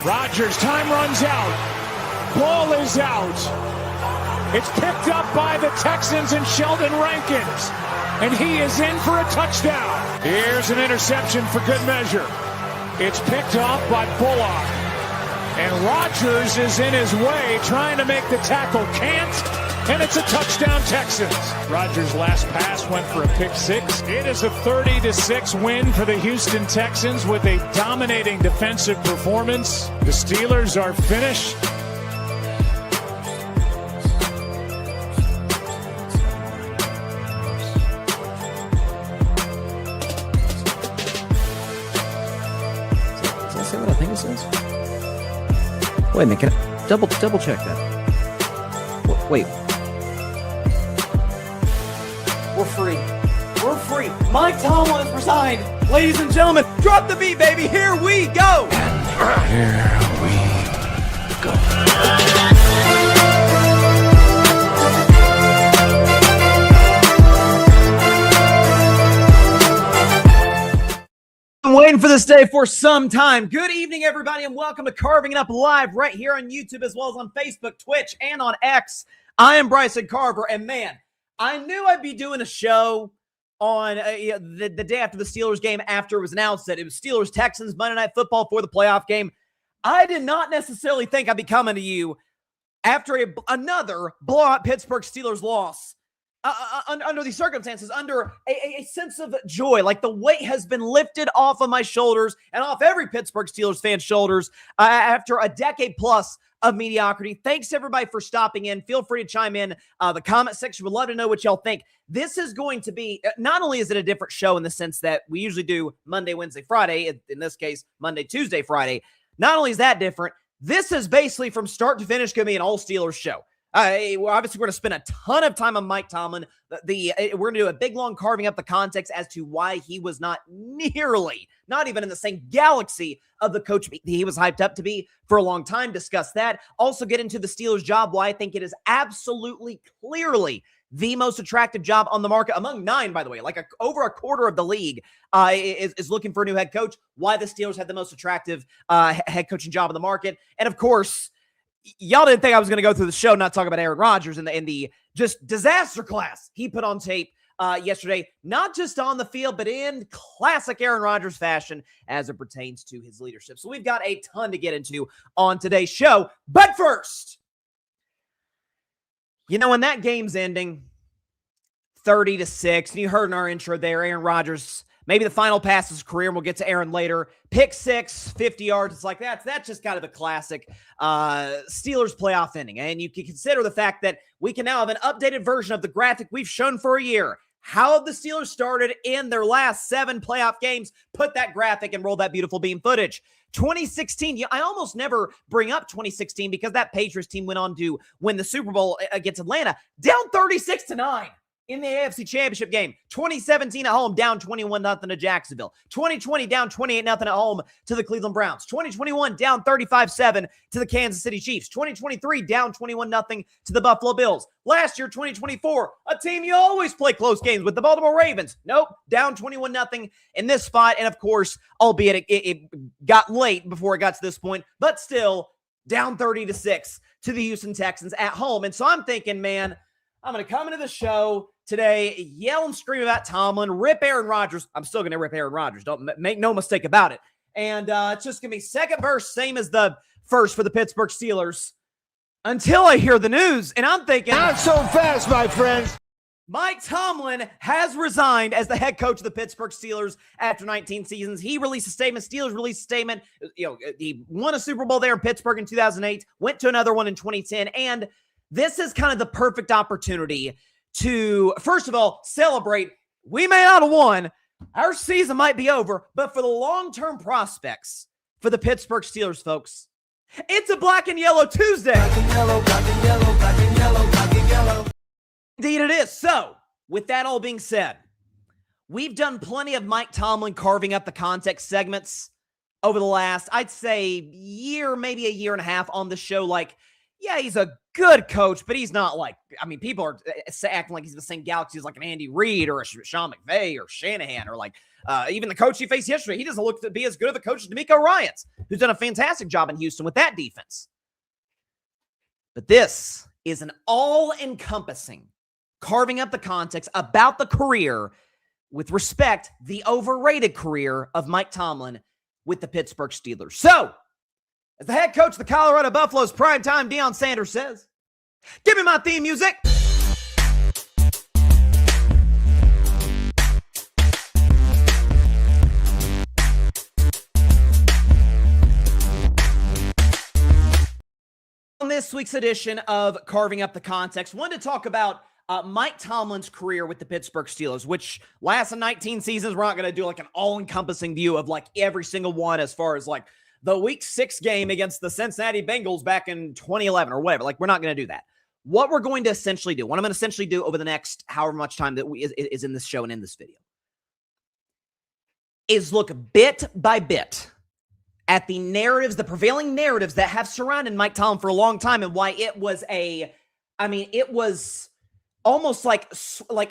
Rodgers, time runs out. Ball is out. It's picked up by the Texans and Sheldon Rankins. And he is in for a touchdown. Here's an interception for good measure. It's picked off by Bullock. And Rodgers is in his way, trying to make the tackle. Can't. And it's a touchdown, Texans. Rodgers' last pass went for a pick six. It is a 30-6 win for the Houston Texans with a dominating defensive performance. The Steelers are finished. Does that say what I think it says? Wait a minute, can I double check that? Wait. We're free. We're free. Mike Tomlin is resigned. Ladies and gentlemen, drop the beat, baby. Here we go. Here we go. I'm waiting for this day for some time. Good evening, everybody, and welcome to Carving It Up Live right here on YouTube as well as on Facebook, Twitch, and on X. I am Bryson Carver, and man, I knew I'd be doing a show on the day after the Steelers game after it was announced that it was Steelers-Texans Monday Night Football for the playoff game. I did not necessarily think I'd be coming to you after another blowout Pittsburgh Steelers loss. Under these circumstances, under a sense of joy, like the weight has been lifted off of my shoulders and off every Pittsburgh Steelers fan's shoulders after a decade plus of mediocrity. Thanks everybody for stopping in. Feel free to chime in the comment section. Would love to know what y'all think. This is going to be, not only is it a different show in the sense that we usually do Monday, Wednesday, Friday, in this case, Monday, Tuesday, Friday. Not only is that different, this is basically from start to finish going to be an all Steelers show. Well, obviously, we're going to spend a ton of time on Mike Tomlin. We're going to do a big, long carving up the context as to why he was not even in the same galaxy of the coach he was hyped up to be for a long time. Discuss that. Also get into the Steelers' job, why I think it is absolutely clearly the most attractive job on the market among 9, by the way. Like over a quarter of the league is looking for a new head coach. Why the Steelers had the most attractive head coaching job on the market. And of course, y'all didn't think I was going to go through the show not talk about Aaron Rodgers and the just disaster class he put on tape yesterday, not just on the field, but in classic Aaron Rodgers fashion as it pertains to his leadership. So we've got a ton to get into on today's show. But first, when that game's ending 30-6, and you heard in our intro there, Aaron Rodgers, maybe the final pass of his career, and we'll get to Aaron later. Pick six, 50 yards. It's like that's just kind of a classic Steelers playoff ending. And you can consider the fact that we can now have an updated version of the graphic we've shown for a year. How have the Steelers started in their last 7 playoff games? Put that graphic and roll that beautiful beam footage. 2016, I almost never bring up 2016 because that Patriots team went on to win the Super Bowl against Atlanta, down 36-9. In the AFC Championship game. 2017 at home, down 21-0 to Jacksonville. 2020 down 28-0 at home to the Cleveland Browns. 2021 down 35-7 to the Kansas City Chiefs. 2023 down 21-0 to the Buffalo Bills. Last year, 2024, a team you always play close games with, the Baltimore Ravens. Nope, down 21-0 in this spot. And of course, albeit it got late before it got to this point, but still down 30-6 to the Houston Texans at home. And so I'm thinking, man, I'm going to come into the show today, yell and scream about Tomlin, rip Aaron Rodgers. I'm still going to rip Aaron Rodgers. Don't make no mistake about it. And it's just going to be second verse, same as the first for the Pittsburgh Steelers, until I hear the news. And I'm thinking, Not so fast, my friends. Mike Tomlin has resigned as the head coach of the Pittsburgh Steelers after 19 seasons. He released a statement. Steelers released a statement. He won a Super Bowl there in Pittsburgh in 2008, went to another one in 2010. And this is kind of the perfect opportunity to, first of all, celebrate. We may not have won. Our season might be over, but for the long-term prospects for the Pittsburgh Steelers, folks, it's a black and yellow Tuesday. Black and yellow, black and yellow, black and yellow, black and yellow. Indeed it is. So, with that all being said, we've done plenty of Mike Tomlin carving up the context segments over the last, I'd say, year, maybe a year and a half on the show. Like, yeah, he's a good coach, but he's not like, people are acting like he's the same galaxy as like an Andy Reid or a Sean McVay or Shanahan or like even the coach he faced yesterday. He doesn't look to be as good of a coach as DeMeco Ryans. who's done a fantastic job in Houston with that defense. But this is an all-encompassing, carving up the context about the career, with respect, the overrated career of Mike Tomlin with the Pittsburgh Steelers. So, as the head coach of the Colorado Buffaloes, primetime Deion Sanders says, "Give me my theme music." On this week's edition of Carving Up the Context, wanted to talk about Mike Tomlin's career with the Pittsburgh Steelers, which lasts 19 seasons. We're not going to do like an all-encompassing view of like every single one as far as like the Week 6 game against the Cincinnati Bengals back in 2011 or whatever. Like, we're not going to do that. What we're going to essentially do, what I'm going to essentially do over the next however much time that is in this show and in this video, is look bit by bit at the narratives, the prevailing narratives that have surrounded Mike Tomlin for a long time, and why it was it was almost like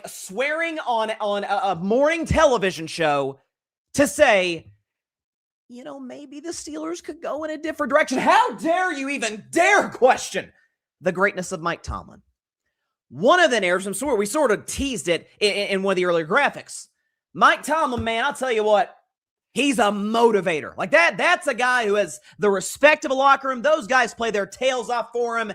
swearing on a morning television show to say, you know, maybe the Steelers could go in a different direction. How dare you even dare question the greatness of Mike Tomlin? One of the narratives, we sort of teased it in one of the earlier graphics. Mike Tomlin, man, I'll tell you what, he's a motivator. Like that's a guy who has the respect of a locker room. Those guys play their tails off for him.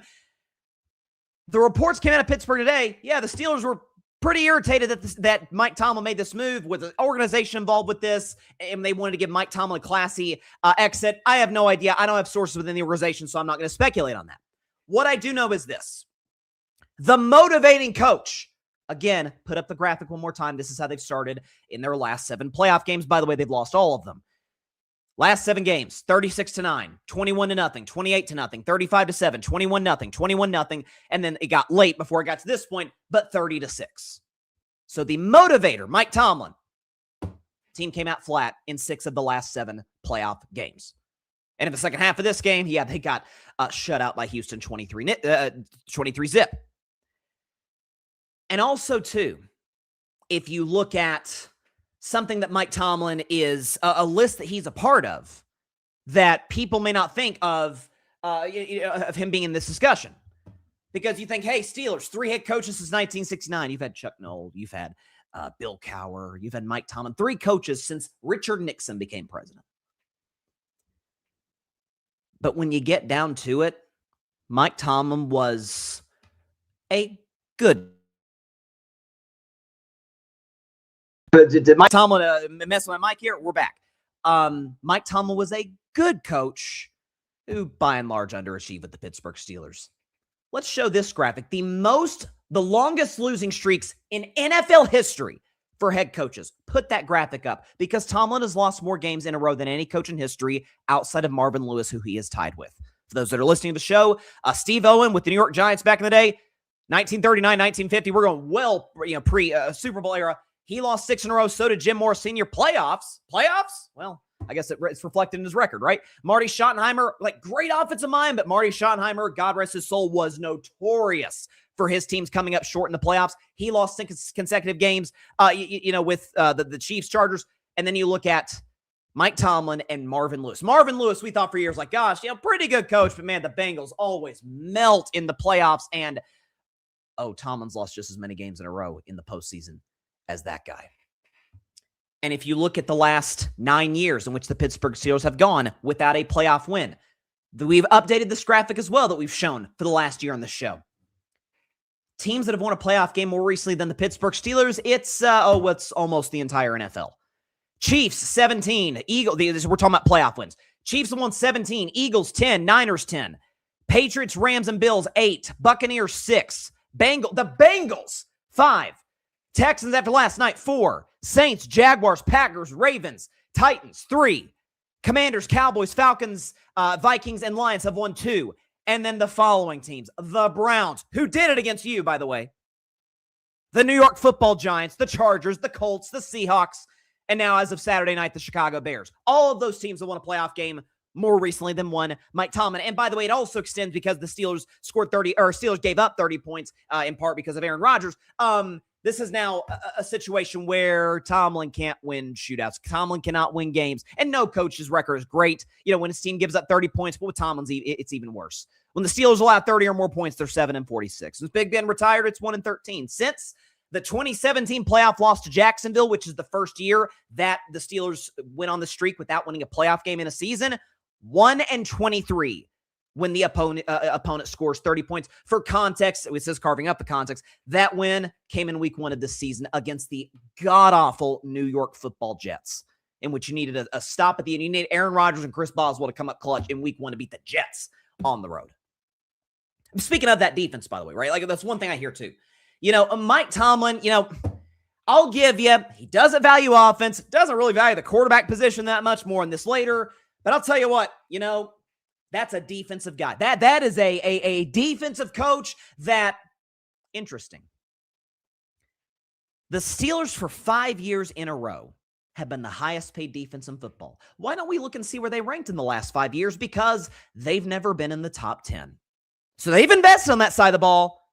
The reports came out of Pittsburgh today. Yeah, the Steelers were pretty irritated that Mike Tomlin made this move, with the organization involved with this, and they wanted to give Mike Tomlin a classy exit. I have no idea. I don't have sources within the organization, so I'm not going to speculate on that. What I do know is this. The motivating coach, again, put up the graphic one more time. This is how they've started in their last 7 playoff games. By the way, they've lost all of them. Last 7 games, 36-9, 21-0, 28-0, 35-7, 21-0, 21-0, and then it got late before it got to this point, but 30-6. So the motivator, Mike Tomlin, team came out flat in 6 of the last 7 playoff games. And in the second half of this game, they got shut out by Houston 23-zip. And also, too, if you look at something that Mike Tomlin is, a list that he's a part of, that people may not think of him being in this discussion. Because you think, hey, Steelers, 3 head coaches since 1969. You've had Chuck Noll, you've had Bill Cowher, you've had Mike Tomlin. 3 coaches since Richard Nixon became president. But when you get down to it, Mike Tomlin was a good. Did Mike Tomlin mess with my mic here? We're back. Mike Tomlin was a good coach who, by and large, underachieved with the Pittsburgh Steelers. Let's show this graphic. The longest losing streaks in NFL history for head coaches. Put that graphic up, because Tomlin has lost more games in a row than any coach in history outside of Marvin Lewis, who he is tied with. For those that are listening to the show, Steve Owen with the New York Giants back in the day, 1939, 1950. We're going pre-Super Bowl era. He lost 6 in a row. So did Jim Morris Sr. Playoffs? Well, I guess it's reflected in his record, right? Marty Schottenheimer, great offensive mind, but Marty Schottenheimer, God rest his soul, was notorious for his teams coming up short in the playoffs. He lost 6 consecutive games, with the Chiefs, Chargers. And then you look at Mike Tomlin and Marvin Lewis. Marvin Lewis, we thought for years, pretty good coach, but man, the Bengals always melt in the playoffs. And, Tomlin's lost just as many games in a row in the postseason as that guy. And if you look at the last 9 years in which the Pittsburgh Steelers have gone without a playoff win, we've updated this graphic as well that we've shown for the last year on the show. Teams that have won a playoff game more recently than the Pittsburgh Steelers, it's almost the entire NFL. Chiefs, 17. Eagles, we're talking about playoff wins. Chiefs have won 17. Eagles, 10. Niners, 10. Patriots, Rams, and Bills, 8. Buccaneers, 6. The Bengals, 5. Texans after last night, 4. Saints, Jaguars, Packers, Ravens, Titans, 3. Commanders, Cowboys, Falcons, Vikings, and Lions have won 2. And then the following teams, the Browns, who did it against you, by the way, the New York Football Giants, the Chargers, the Colts, the Seahawks, and now as of Saturday night, the Chicago Bears. All of those teams have won a playoff game more recently than one Mike Tomlin. And by the way, it also extends because the Steelers Steelers gave up 30 points in part because of Aaron Rodgers. This is now a situation where Tomlin can't win shootouts. Tomlin cannot win games. And no coach's record is great. When his team gives up 30 points, but with Tomlin's, it's even worse. When the Steelers allow 30 or more points, they're 7-46. Since Big Ben retired, it's 1-13. Since the 2017 playoff loss to Jacksonville, which is the first year that the Steelers went on the streak without winning a playoff game in a season, 1-23. When the opponent scores 30 points. For context, it says carving up the context, that win came in week 1 of this season against the god-awful New York Football Jets, in which you needed a stop at the end. You needed Aaron Rodgers and Chris Boswell to come up clutch in week 1 to beat the Jets on the road. Speaking of that defense, by the way, right? Like, that's one thing I hear too. Mike Tomlin, I'll give you, he doesn't value offense, doesn't really value the quarterback position that much. More on this later. But I'll tell you what, that's a defensive guy. That is a defensive coach that, interesting. The Steelers for 5 years in a row have been the highest paid defense in football. Why don't we look and see where they ranked in the last 5 years? Because they've never been in the top 10. So they've invested on that side of the ball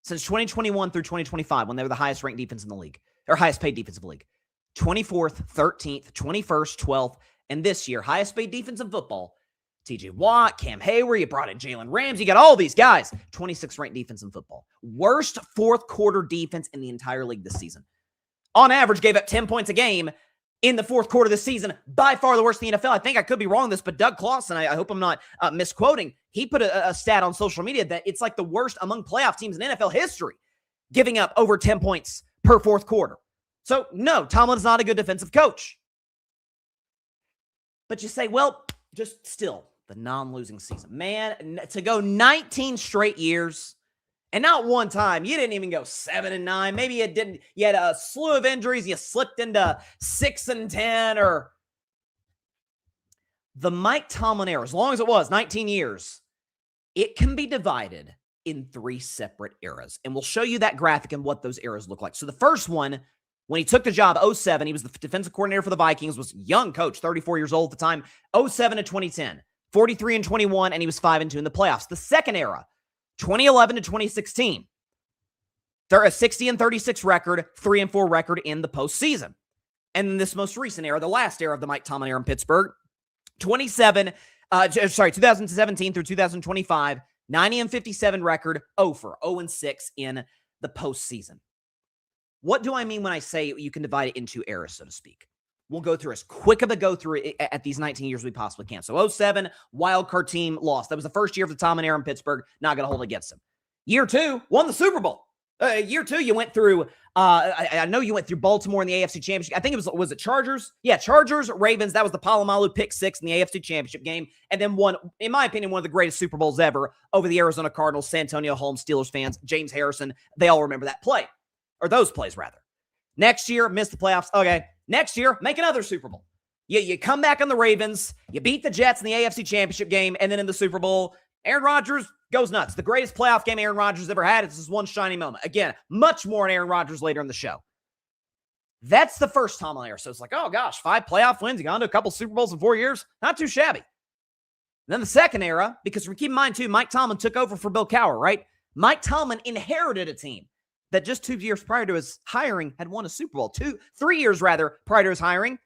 since 2021 through 2025, when they were the highest ranked defense in the league, or highest paid defensive league. 24th, 13th, 21st, 12th, and this year, highest paid defense in football. TJ Watt, Cam Hayward, you brought in Jalen Ramsey, you got all these guys. 26th ranked defense in football. Worst fourth quarter defense in the entire league this season. On average, gave up 10 points a game in the fourth quarter of the season. By far the worst in the NFL. I think I could be wrong on this, but Doug Clawson, I hope I'm not misquoting, he put a stat on social media that it's like the worst among playoff teams in NFL history, giving up over 10 points per fourth quarter. So, no, Tomlin's not a good defensive coach. But you say, well, just still, the non-losing season. Man, to go 19 straight years, and not one time, you didn't even go 7-9. Maybe you didn't. You had a slew of injuries. You slipped into 6-10, or the Mike Tomlin era, as long as it was 19 years, it can be divided in 3 separate eras. And we'll show you that graphic and what those eras look like. So the first one, when he took the job, 2007, he was the defensive coordinator for the Vikings, was a young coach, 34 years old at the time, 2007 to 2010, 43-21, and he was 5-2 in the playoffs. The second era, 2011 to 2016, they're a 60-36 record, 3-4 record in the postseason. And then this most recent era, the last era of the Mike Tomlin era in Pittsburgh, 2017 through 2025, 90-57 record, 0-6 in the postseason. What do I mean when I say you can divide it into eras, so to speak? We'll go through as quick of a go through it at these 19 years we possibly can. So 2007, wild card team lost. That was the first year of the Tomlin era in Pittsburgh. Not going to hold it against him. Year 2, won the Super Bowl. Year 2, you went through, I know you went through Baltimore in the AFC Championship. I think was it Chargers? Yeah, Chargers, Ravens. That was the Palomalu pick 6 in the AFC Championship game. And then won, in my opinion, one of the greatest Super Bowls ever over the Arizona Cardinals. Santonio Holmes, Steelers fans, James Harrison. They all remember that play. Or those plays, rather. Next year, missed the playoffs. Okay. Next year, make another Super Bowl. You come back on the Ravens. You beat the Jets in the AFC Championship game. And then in the Super Bowl, Aaron Rodgers goes nuts. The greatest playoff game Aaron Rodgers ever had. It's this one shiny moment. Again, much more on Aaron Rodgers later in the show. That's the first Tomlin era. So it's like, oh gosh, 5 playoff wins. You got into a couple Super Bowls in 4 years. Not too shabby. And then the second era, because keep in mind too, Mike Tomlin took over for Bill Cowher, right? Mike Tomlin inherited a team that just 2 years prior to his hiring had won a Super Bowl. 3 years rather prior to his hiring,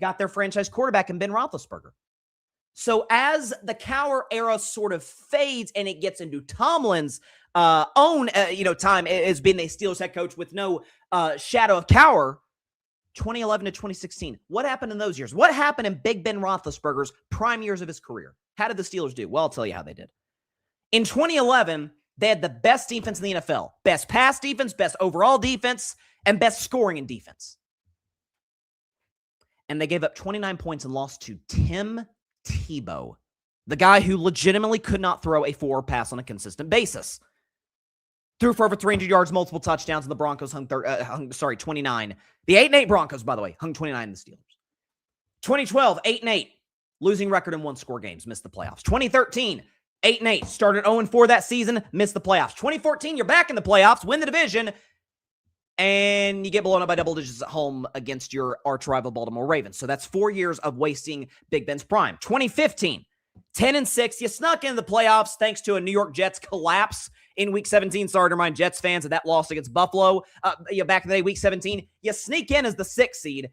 got their franchise quarterback in Ben Roethlisberger. So as the Cowher era sort of fades and it gets into Tomlin's own time as being the Steelers head coach with no shadow of Cowher, 2011 to 2016. What happened in those years? What happened in Big Ben Roethlisberger's prime years of his career? How did the Steelers do? Well, I'll tell you how they did. In 2011, they had the best defense in the NFL. Best pass defense, best overall defense, and best scoring in defense. And they gave up 29 points and lost to Tim Tebow, the guy who legitimately could not throw a 4 pass on a consistent basis. Threw for over 300 yards, multiple touchdowns, and the Broncos hung 29. The 8-8 Broncos, by the way, hung 29 in the Steelers. 2012, 8-8. Losing record in 1-score games, missed the playoffs. 2013, 8-8. Started 0-4 that season, missed the playoffs. 2014, you're back in the playoffs, win the division, and you get blown up by double digits at home against your arch rival Baltimore Ravens. So that's 4 years of wasting Big Ben's prime. 2015, 10-6. You snuck into the playoffs thanks to a New York Jets collapse in Week 17. Sorry to remind Jets fans of that loss against Buffalo back in the day, Week 17. You sneak in as the 6th seed.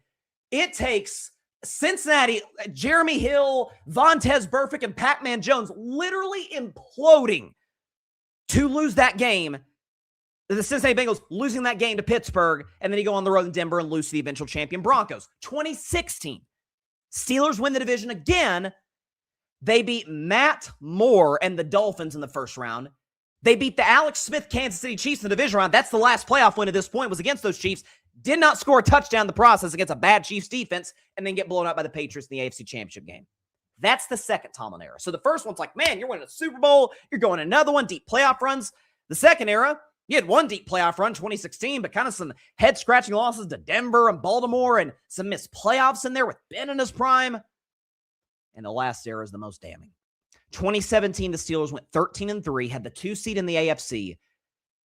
It takes Cincinnati, Jeremy Hill, Vontaze Burfict, and Pac-Man Jones literally imploding to lose that game. The Cincinnati Bengals losing that game to Pittsburgh, and then you go on the road in Denver and lose to the eventual champion Broncos. 2016, Steelers win the division again. They beat Matt Moore and the Dolphins in the first round. They beat the Alex Smith Kansas City Chiefs in the division round. That's the last playoff win at this point, was against those Chiefs. Did not score a touchdown in the process against a bad Chiefs defense, and then get blown out by the Patriots in the AFC Championship game. That's the second Tomlin era. So the first one's like, man, you're winning a Super Bowl. You're going another one, deep playoff runs. The second era, you had one deep playoff run, 2016, but kind of some head-scratching losses to Denver and Baltimore and some missed playoffs in there with Ben in his prime. And the last era is the most damning. 2017, the Steelers went 13-3, had the 2 seed in the AFC,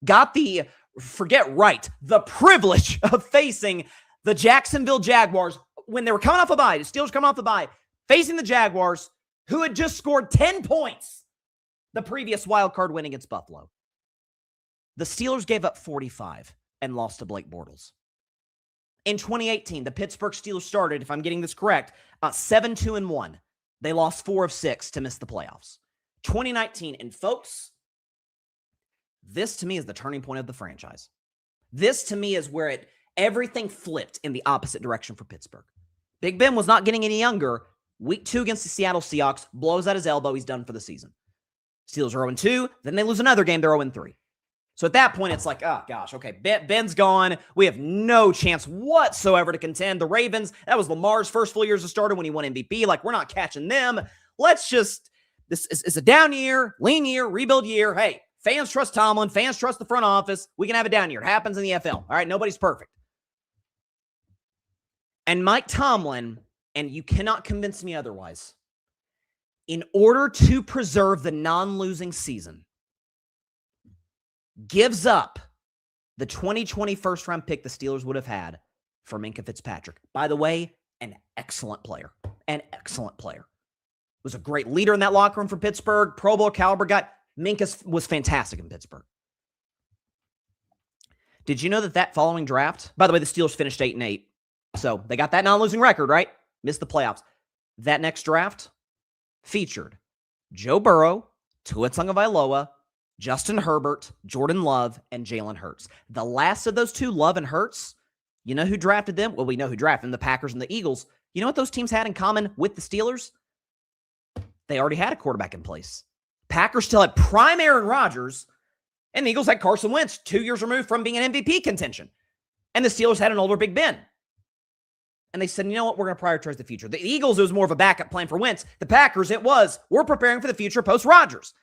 got the privilege of facing the Jacksonville Jaguars when they were coming off a bye. The Steelers coming off the bye, facing the Jaguars, who had just scored 10 points the previous wild card win against Buffalo. The Steelers gave up 45 and lost to Blake Bortles. In 2018, the Pittsburgh Steelers started, if I'm getting this correct, 7-2-1. They lost 4 of 6 to miss the playoffs. 2019, and folks, this to me is the turning point of the franchise. This to me is where everything flipped in the opposite direction for Pittsburgh. Big Ben was not getting any younger. Week 2 against the Seattle Seahawks, blows out his elbow. He's done for the season. Steelers are 0-2. Then they lose another game. They're 0-3. So at that point, it's like, oh, gosh, okay, Ben's gone. We have no chance whatsoever to contend. The Ravens, that was Lamar's first full year as a starter when he won MVP. Like, we're not catching them. This is a down year, lean year, rebuild year. Hey, fans trust Tomlin. Fans trust the front office. We can have a down year. It happens in the NFL. All right, nobody's perfect. And Mike Tomlin, and you cannot convince me otherwise, in order to preserve the non-losing season, gives up the 2020 first-round pick the Steelers would have had for Minkah Fitzpatrick. By the way, an excellent player. An excellent player. Was a great leader in that locker room for Pittsburgh. Pro Bowl caliber guy. Minkah was fantastic in Pittsburgh. Did you know that following draft, by the way, the Steelers finished 8-8. So they got that non-losing record, right? Missed the playoffs. That next draft featured Joe Burrow, Tua Tagovailoa, Justin Herbert, Jordan Love, and Jalen Hurts. The last of those two, Love and Hurts, you know who drafted them? Well, we know who drafted them, the Packers and the Eagles. You know what those teams had in common with the Steelers? They already had a quarterback in place. Packers still had prime Aaron Rodgers, and the Eagles had Carson Wentz, 2 years removed from being an MVP contention. And the Steelers had an older Big Ben. And they said, you know what, we're going to prioritize the future. The Eagles, it was more of a backup plan for Wentz. The Packers, it was, we're preparing for the future post-Rodgers.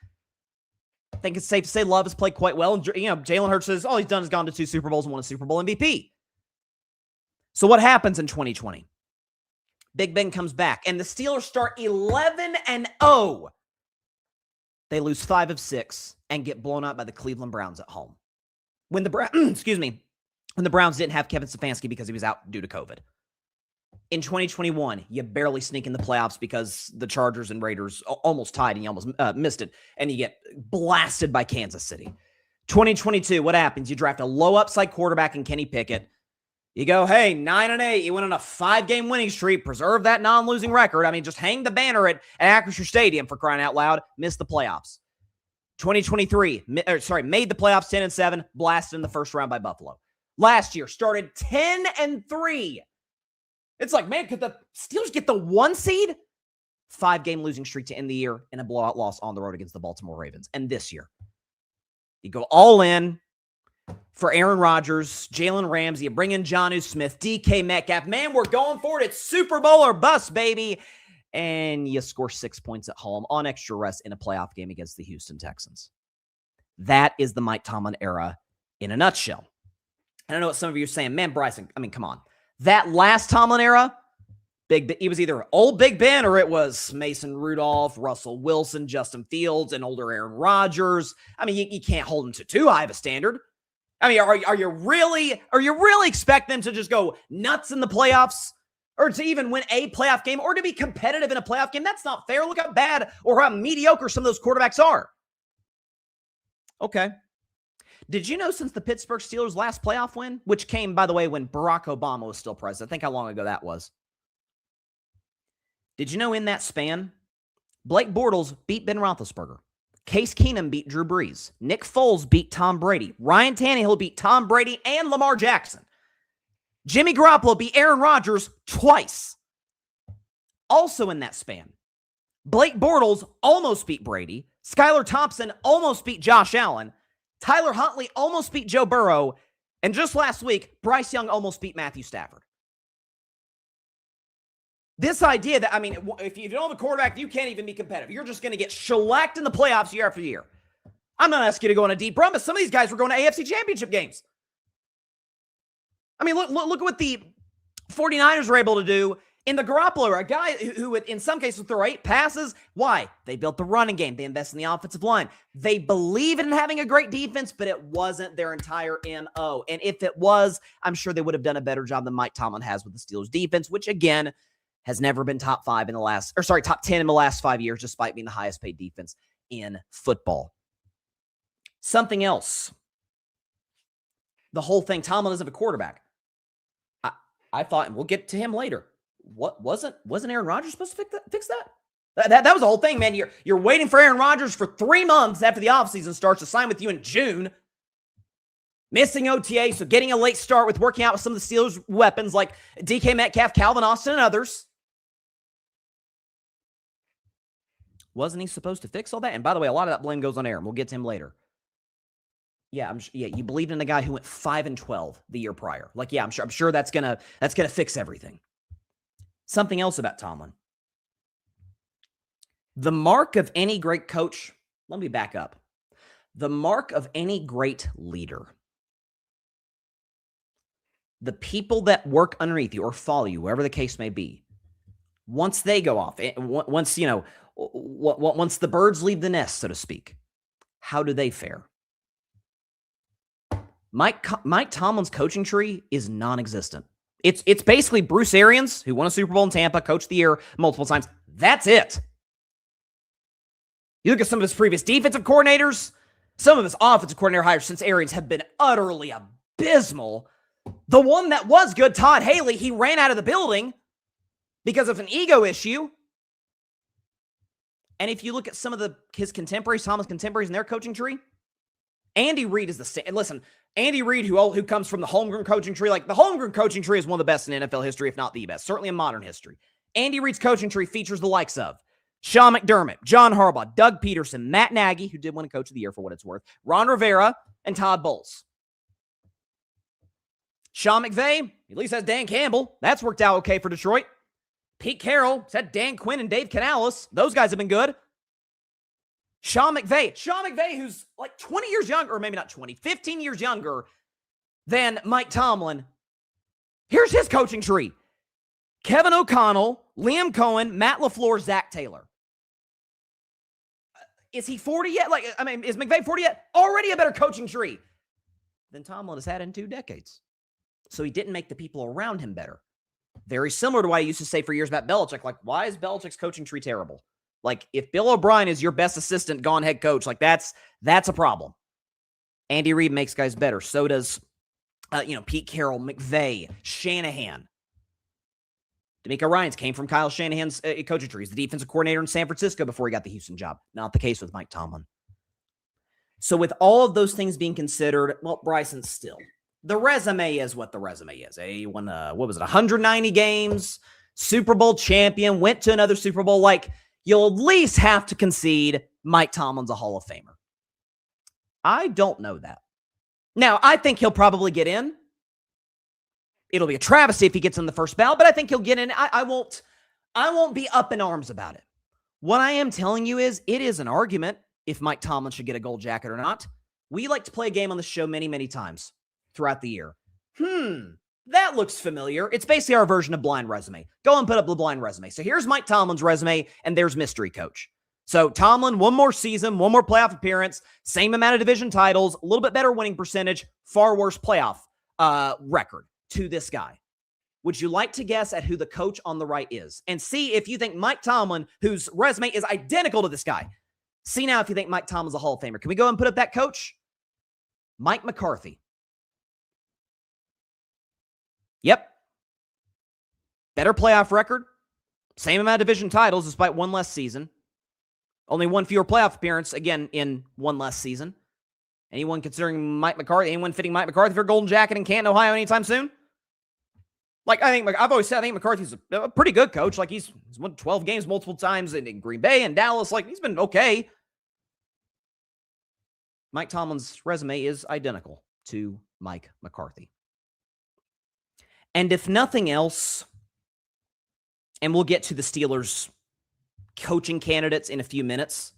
I think it's safe to say Love has played quite well. And, you know, Jalen Hurts says, all he's done is gone to 2 Super Bowls and won a Super Bowl MVP. So what happens in 2020? Big Ben comes back, and the Steelers start 11-0. They lose 5 of 6 and get blown out by the Cleveland Browns at home. When the when the Browns didn't have Kevin Stefanski because he was out due to COVID. In 2021, you barely sneak in the playoffs because the Chargers and Raiders almost tied and you almost missed it, and you get blasted by Kansas City. 2022, what happens? You draft a low upside quarterback in Kenny Pickett. You go, hey, 9-8. You went on a 5-game winning streak. Preserve that non-losing record. I mean, just hang the banner at Acrisure Stadium for crying out loud. Missed the playoffs. 2023, made the playoffs 10-7. Blasted in the first round by Buffalo. Last year, started 10-3. It's like, man, could the Steelers get the 1 seed? 5-game losing streak to end the year and a blowout loss on the road against the Baltimore Ravens. And this year, you go all in for Aaron Rodgers, Jalen Ramsey, you bring in Jonnu Smith, DK Metcalf. Man, we're going for it. It's Super Bowl or bust, baby. And you score 6 points at home on extra rest in a playoff game against the Houston Texans. That is the Mike Tomlin era in a nutshell. And I know what some of you are saying, man, Bryson, I mean, come on. That last Tomlin era, it was either old Big Ben or it was Mason Rudolph, Russell Wilson, Justin Fields, and older Aaron Rodgers. I mean, you can't hold them to too high of a standard. I mean, are you really expecting them to just go nuts in the playoffs or to even win a playoff game or to be competitive in a playoff game? That's not fair. Look how bad or how mediocre some of those quarterbacks are. Okay. Did you know since the Pittsburgh Steelers' last playoff win, which came, by the way, when Barack Obama was still president, think how long ago that was. Did you know in that span, Blake Bortles beat Ben Roethlisberger. Case Keenum beat Drew Brees. Nick Foles beat Tom Brady. Ryan Tannehill beat Tom Brady and Lamar Jackson. Jimmy Garoppolo beat Aaron Rodgers twice. Also in that span, Blake Bortles almost beat Brady. Skylar Thompson almost beat Josh Allen. Tyler Huntley almost beat Joe Burrow. And just last week, Bryce Young almost beat Matthew Stafford. This idea that, I mean, if you don't have a quarterback, you can't even be competitive. You're just going to get shellacked in the playoffs year after year. I'm not asking you to go on a deep run, but some of these guys were going to AFC championship games. I mean, look at what the 49ers were able to do in the Garoppolo era. A guy who would, in some cases, throw 8 passes. Why? They built the running game. They invest in the offensive line. They believe in having a great defense, but it wasn't their entire MO. And if it was, I'm sure they would have done a better job than Mike Tomlin has with the Steelers defense, which, again, has never been top 10 in the last 5 years, despite being the highest paid defense in football. Something else. The whole thing, Tomlin doesn't have a quarterback. I thought, and we'll get to him later. What wasn't Aaron Rodgers supposed to fix that? That was the whole thing, man. You're waiting for Aaron Rodgers for 3 months after the offseason starts to sign with you in June. Missing OTA, so getting a late start with working out with some of the Steelers' weapons like DK Metcalf, Calvin Austin, and others. Wasn't he supposed to fix all that? And by the way, a lot of that blame goes on Aaron. We'll get to him later. Yeah, you believed in the guy who went 5-12 the year prior. I'm sure that's gonna fix everything. Something else about Tomlin. The mark of any great coach, let me back up. The mark of any great leader. The people that work underneath you or follow you, wherever the case may be, once they go off, once the birds leave the nest, so to speak, how do they fare? Mike Tomlin's coaching tree is non-existent. It's basically Bruce Arians, who won a Super Bowl in Tampa, coached the year multiple times. That's it. You look at some of his previous defensive coordinators, some of his offensive coordinator hires since Arians have been utterly abysmal. The one that was good, Todd Haley, he ran out of the building because of an ego issue. And if you look at some of his contemporaries, Tomlin's contemporaries in their coaching tree, Andy Reid is the same. Listen, Andy Reid, who comes from the homegrown coaching tree, the homegrown coaching tree is one of the best in NFL history, if not the best, certainly in modern history. Andy Reid's coaching tree features the likes of Sean McDermott, John Harbaugh, Doug Peterson, Matt Nagy, who did win a Coach of the Year for what it's worth, Ron Rivera, and Todd Bowles. Sean McVay, at least has Dan Campbell. That's worked out okay for Detroit. Pete Carroll, said Dan Quinn and Dave Canales. Those guys have been good. Sean McVay, who's 20 years younger, or maybe not 20, 15 years younger than Mike Tomlin. Here's his coaching tree. Kevin O'Connell, Liam Cohen, Matt LaFleur, Zach Taylor. Is he 40 yet? Is McVay 40 yet? Already a better coaching tree than Tomlin has had in 2 decades. So he didn't make the people around him better. Very similar to what I used to say for years about Belichick. Why is Belichick's coaching tree terrible? If Bill O'Brien is your best assistant gone head coach, that's a problem. Andy Reid makes guys better. So does, Pete Carroll, McVay, Shanahan. DeMeco Ryans came from Kyle Shanahan's coaching tree. He's the defensive coordinator in San Francisco before he got the Houston job. Not the case with Mike Tomlin. So with all of those things being considered, Bryson still. The resume is what the resume is. He won, 190 games, Super Bowl champion, went to another Super Bowl. You'll at least have to concede Mike Tomlin's a Hall of Famer. I don't know that. Now, I think he'll probably get in. It'll be a travesty if he gets in the first ballot, but I think he'll get in. I won't be up in arms about it. What I am telling you is it is an argument if Mike Tomlin should get a gold jacket or not. We like to play a game on the show many, many times throughout the year. That looks familiar. It's basically our version of blind resume. Go and put up the blind resume. So here's Mike Tomlin's resume, and there's mystery coach. So Tomlin, 1 more season, 1 more playoff appearance, same amount of division titles, a little bit better winning percentage, far worse playoff record to this guy. Would you like to guess at who the coach on the right is? And see if you think Mike Tomlin, whose resume is identical to this guy, See now if you think Mike Tomlin's a Hall of Famer. Can we go and put up that coach? Mike McCarthy. Yep. Better playoff record. Same amount of division titles despite one less season. Only one fewer playoff appearance, again, in one less season. Anyone considering Mike McCarthy, anyone fitting Mike McCarthy for a Golden Jacket in Canton, Ohio anytime soon? Like, I've always said, I think McCarthy's a pretty good coach. Like, he's won 12 games multiple times in Green Bay and Dallas. Like, he's been okay. Mike Tomlin's resume is identical to Mike McCarthy. And if nothing else, and we'll get to the Steelers' coaching candidates in a few minutes.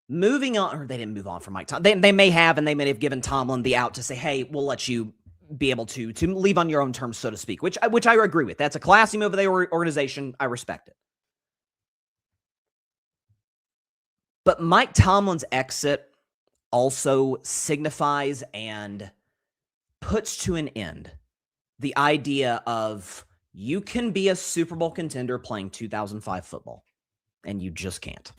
Moving on, or they didn't move on from Mike Tomlin. They may have, and they may have given Tomlin the out to say, hey, we'll let you be able to leave on your own terms, so to speak, which I agree with. That's a classy move of the organization. I respect it. But Mike Tomlin's exit also signifies and puts to an end the idea of you can be a Super Bowl contender playing 2005 football, and you just can't.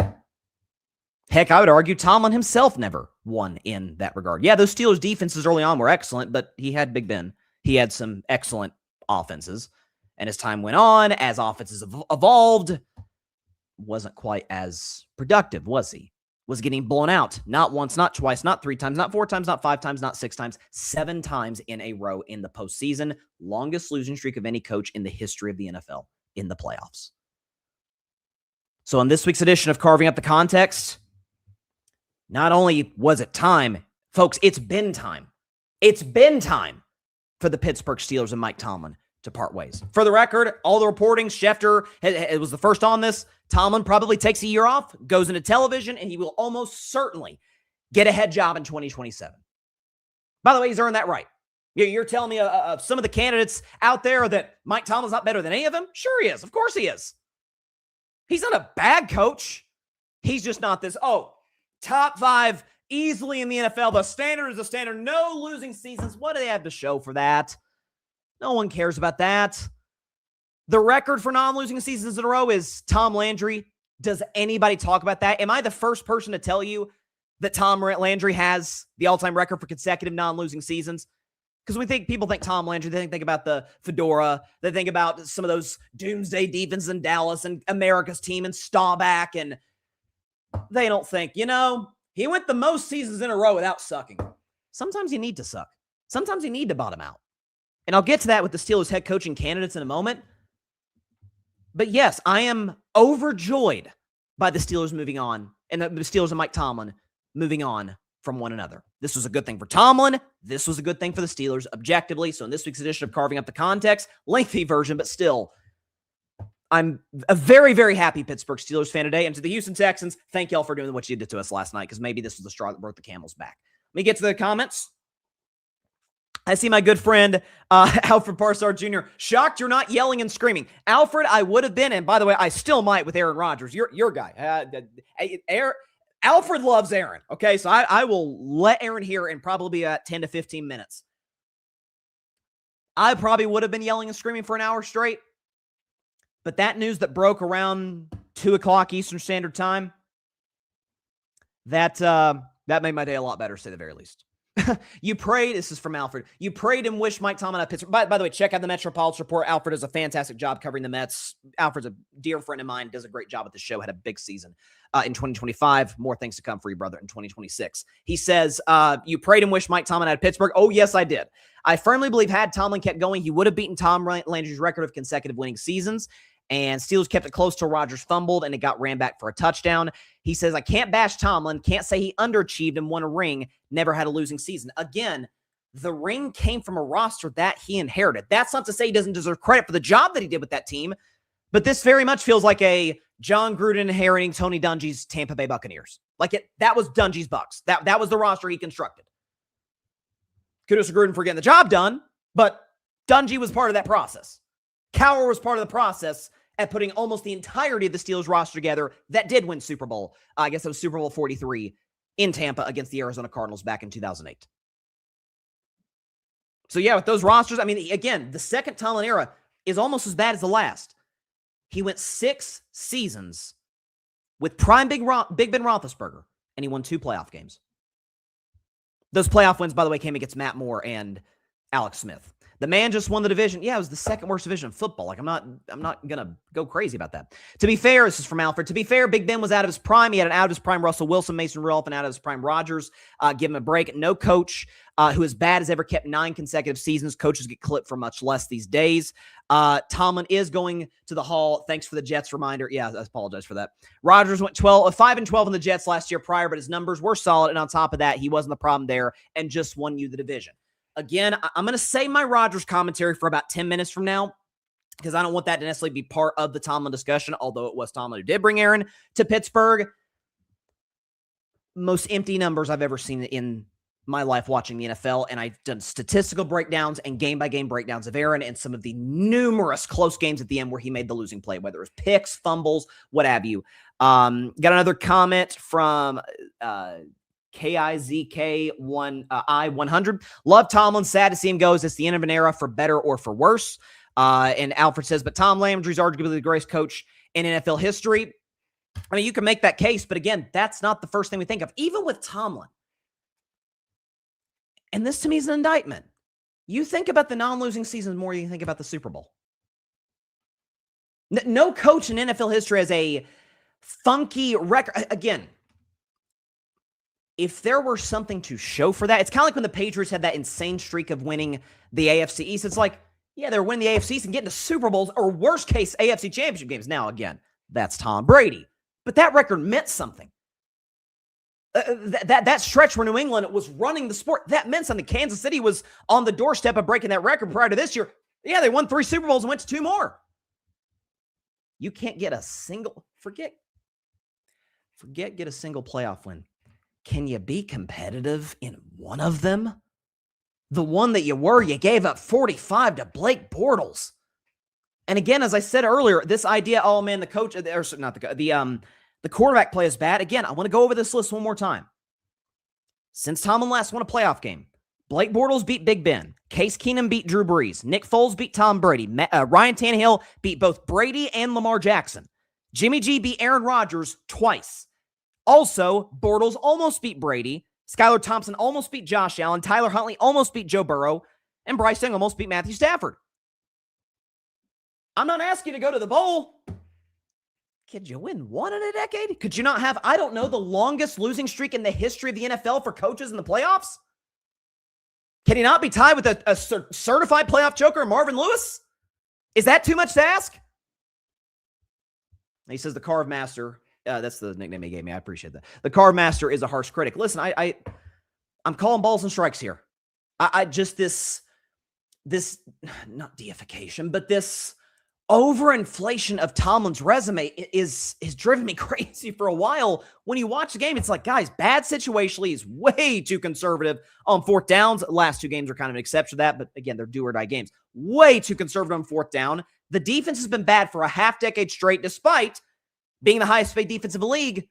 Heck, I would argue Tomlin himself never won in that regard. Yeah, those Steelers defenses early on were excellent, but he had Big Ben. He had some excellent offenses. And as time went on, as offenses evolved, wasn't quite as productive, was he? Was getting blown out. Not once, not twice, not 3 times, not 4 times, not 5 times, not 6 times, 7 times in a row in the postseason. Longest losing streak of any coach in the history of the NFL in the playoffs. So on this week's edition of Carving Up the Context, not only was it time, folks, it's been time. It's been time for the Pittsburgh Steelers and Mike Tomlin to part ways. For the record, all the reporting, Schefter was the first on this. Tomlin probably takes a year off, goes into television, and he will almost certainly get a head job in 2027. By the way, he's earned that right. You're telling me of some of the candidates out there that Mike Tomlin's not better than any of them? Sure he is. Of course he is. He's not a bad coach. He's just not this, top 5 easily in the NFL. The standard is the standard. No losing seasons. What do they have to show for that? No one cares about that. The record for non-losing seasons in a row is Tom Landry. Does anybody talk about that? Am I the first person to tell you that Tom Landry has the all-time record for consecutive non-losing seasons? Because people think Tom Landry, they think about the fedora. They think about some of those doomsday defenses in Dallas and America's team and Staubach, and they don't think, he went the most seasons in a row without sucking. Sometimes you need to suck. Sometimes you need to bottom out. And I'll get to that with the Steelers head coaching candidates in a moment. But yes, I am overjoyed by the Steelers moving on and the Steelers and Mike Tomlin moving on from one another. This was a good thing for Tomlin. This was a good thing for the Steelers objectively. So in this week's edition of Carving Up the Context, lengthy version, but still, I'm a very, very happy Pittsburgh Steelers fan today. And to the Houston Texans, thank y'all for doing what you did to us last night, because maybe this was the straw that broke the camel's back. Let me get to the comments. I see my good friend, Alfred Parsard Jr. Shocked you're not yelling and screaming. Alfred, I would have been, and by the way, I still might with Aaron Rodgers. Your guy. Alfred loves Aaron, okay? So I will let Aaron hear in probably 10 to 15 minutes. I probably would have been yelling and screaming for an hour straight, but that news that broke around 2 o'clock Eastern Standard Time, that made my day a lot better, to say the very least. You prayed, this is from Alfred, you prayed and wished Mike Tomlin at Pittsburgh. By the way, check out the Metropolitan Report. Alfred does a fantastic job covering the Mets. Alfred's a dear friend of mine, does a great job at the show, had a big season in 2025. More things to come for you, brother, in 2026. He says, you prayed and wished Mike Tomlin at Pittsburgh. Oh, yes, I did. I firmly believe had Tomlin kept going, he would have beaten Tom Landry's record of consecutive winning seasons. And Steelers kept it close till Rodgers fumbled and it got ran back for a touchdown. He says, I can't bash Tomlin, can't say he underachieved and won a ring, never had a losing season. Again, the ring came from a roster that he inherited. That's not to say he doesn't deserve credit for the job that he did with that team, but this very much feels like a John Gruden inheriting Tony Dungy's Tampa Bay Buccaneers. That was Dungy's Bucs. That was the roster he constructed. Kudos to Gruden for getting the job done, but Dungy was part of that process. Cowher was part of the process at putting almost the entirety of the Steelers roster together that did win Super Bowl. I guess it was Super Bowl 43 in Tampa against the Arizona Cardinals back in 2008. So yeah, with those rosters, again, the second Tomlin era is almost as bad as the last. He went 6 seasons with prime Big Ben Roethlisberger, and he won 2 playoff games. Those playoff wins, by the way, came against Matt Moore and Alex Smith. The man just won the division. Yeah, it was the second worst division in football. Like, I'm not gonna go crazy about that. To be fair, this is from Alfred. To be fair, Big Ben was out of his prime. He had an out of his prime Russell Wilson, Mason Rudolph, and out of his prime Rodgers. Give him a break. No coach who is bad has ever kept 9 consecutive seasons. Coaches get clipped for much less these days. Tomlin is going to the Hall. Thanks for the Jets reminder. Yeah, I apologize for that. Rodgers went 5-12 in the Jets last year prior, but his numbers were solid. And on top of that, he wasn't the problem there and just won you the division. Again, I'm going to save my Rodgers commentary for about 10 minutes from now because I don't want that to necessarily be part of the Tomlin discussion, although it was Tomlin who did bring Aaron to Pittsburgh. Most empty numbers I've ever seen in my life watching the NFL, and I've done statistical breakdowns and game-by-game breakdowns of Aaron and some of the numerous close games at the end where he made the losing play, whether it was picks, fumbles, what have you. Got another comment from KIZK100. Love Tomlin. Sad to see him go. Is this the end of an era for better or for worse? And Alfred says, but Tom Landry's arguably the greatest coach in NFL history. I mean, you can make that case, but again, that's not the first thing we think of. Even with Tomlin. And this to me is an indictment. You think about the non-losing seasons more than you think about the Super Bowl. No coach in NFL history has a funky record. Again, if there were something to show for that, it's kind of like when the Patriots had that insane streak of winning the AFC East. It's like, yeah, they're winning the AFC East and getting to Super Bowls or worst case AFC championship games. Now, again, that's Tom Brady. But that record meant something. That stretch where New England was running the sport, that meant something. Kansas City was on the doorstep of breaking that record prior to this year. Yeah, they won 3 Super Bowls and went to 2 more. You can't get a single, get a single playoff win. Can you be competitive in one of them? The one that you gave up 45 to Blake Bortles. And again, as I said earlier, this idea, oh man, the coach, or not the quarterback play is bad. Again, I want to go over this list one more time. Since Tomlin last won a playoff game, Blake Bortles beat Big Ben. Case Keenum beat Drew Brees. Nick Foles beat Tom Brady. Ryan Tannehill beat both Brady and Lamar Jackson. Jimmy G beat Aaron Rodgers twice. Also, Bortles almost beat Brady. Skylar Thompson almost beat Josh Allen. Tyler Huntley almost beat Joe Burrow. And Bryce Young almost beat Matthew Stafford. I'm not asking you to go to the bowl. Could you win one in a decade? Could you not have, I don't know, the longest losing streak in the history of the NFL for coaches in the playoffs? Can he not be tied with a certified playoff joker, Marvin Lewis? Is that too much to ask? He says the Carve Master, that's the nickname he gave me. I appreciate that. The Carve Master is a harsh critic. Listen, I'm calling balls and strikes here. I just this not deification, but this overinflation of Tomlin's resume is driven me crazy for a while. When you watch the game, it's like, guys, bad situationally. He's way too conservative on 4th downs. Last 2 games are kind of an exception to that, but again, they're do or die games. Way too conservative on 4th down. The defense has been bad for a half decade straight, despite being the highest paid defense in the league.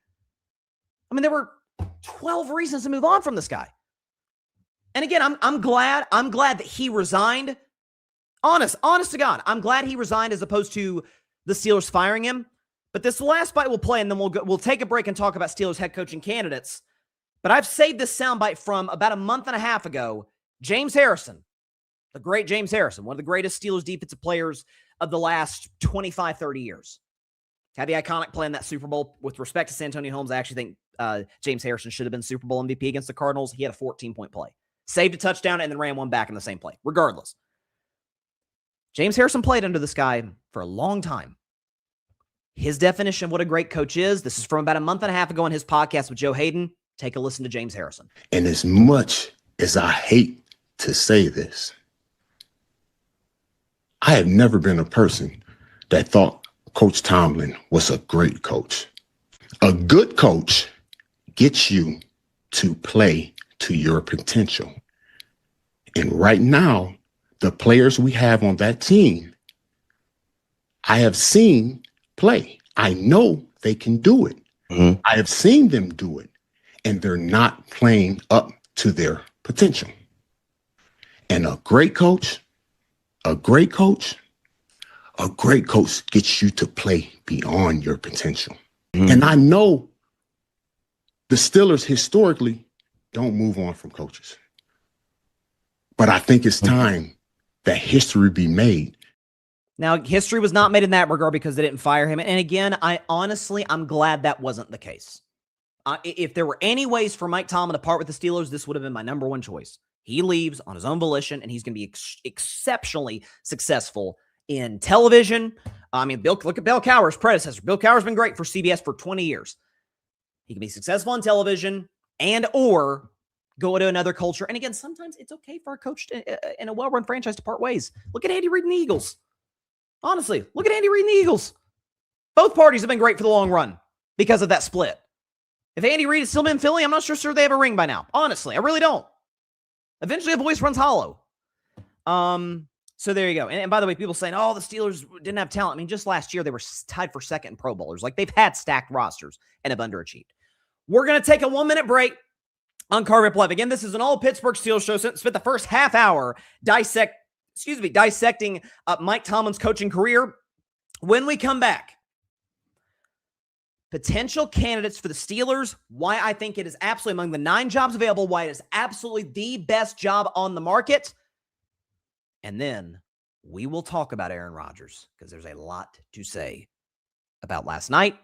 I mean, there were 12 reasons to move on from this guy. And again, I'm glad that he resigned. Honest to God, I'm glad he resigned as opposed to the Steelers firing him. But this is the last bite we'll play, and then we'll take a break and talk about Steelers head coaching candidates. But I've saved this soundbite from about a month and a half ago. James Harrison, the great James Harrison, one of the greatest Steelers defensive players of the last 25, 30 years. Had the iconic play in that Super Bowl. With respect to Santonio Holmes, I actually think James Harrison should have been Super Bowl MVP against the Cardinals. He had a 14-point play. Saved a touchdown and then ran one back in the same play. Regardless. James Harrison played under this guy for a long time. His definition of what a great coach is, this is from about a month and a half ago on his podcast with Joe Hayden. Take a listen to James Harrison. And as much as I hate to say this, I have never been a person that thought Coach Tomlin was a great coach. A good coach gets you to play to your potential. And right now, the players we have on that team, I have seen play. I know they can do it. Mm-hmm. I have seen them do it, and they're not playing up to their potential. And a great coach gets you to play beyond your potential. And I know the Steelers historically don't move on from coaches. But I think it's time that history be made. Now, history was not made in that regard because they didn't fire him. And again, I'm glad that wasn't the case. If there were any ways for Mike Tomlin to part with the Steelers, this would have been my number one choice. He leaves on his own volition, and he's going to be exceptionally successful in television. I mean, look at Bill Cowher's predecessor. Bill Cowher's been great for CBS for 20 years. He can be successful on television and or go to another culture. And again, sometimes it's okay for a coach in a well-run franchise to part ways. Look at Andy Reid and the Eagles. Honestly, look at Andy Reid and the Eagles. Both parties have been great for the long run because of that split. If Andy Reid had still been in Philly, I'm not sure they have a ring by now. Honestly, I really don't. Eventually, a voice runs hollow. So there you go. And by the way, people saying, oh, the Steelers didn't have talent. I mean, just last year, they were tied for second in Pro Bowlers. Like, they've had stacked rosters and have underachieved. We're going to take a 1-minute break on Carving Up Live. Again, this is an all Pittsburgh Steelers show. Spent the first half hour dissecting Mike Tomlin's coaching career. When we come back, potential candidates for the Steelers, why I think it is absolutely among the 9 jobs available, why it is absolutely the best job on the market. And then we will talk about Aaron Rodgers because there's a lot to say about last night,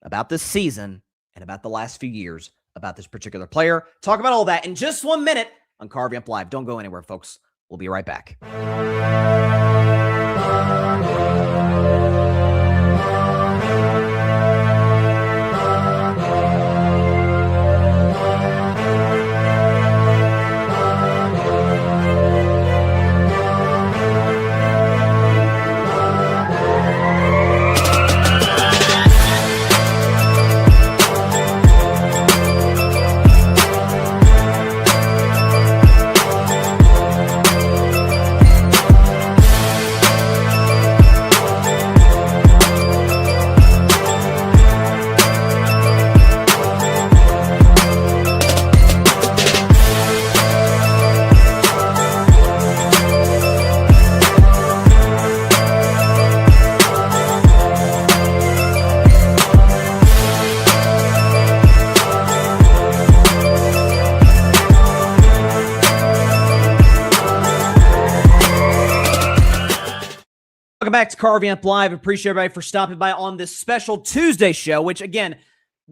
about this season, and about the last few years about this particular player. Talk about all that in just 1 minute on Carving Up Live. Don't go anywhere, folks. We'll be right back. Welcome back to Carving Up Live. Appreciate everybody for stopping by on this special Tuesday show, which, again,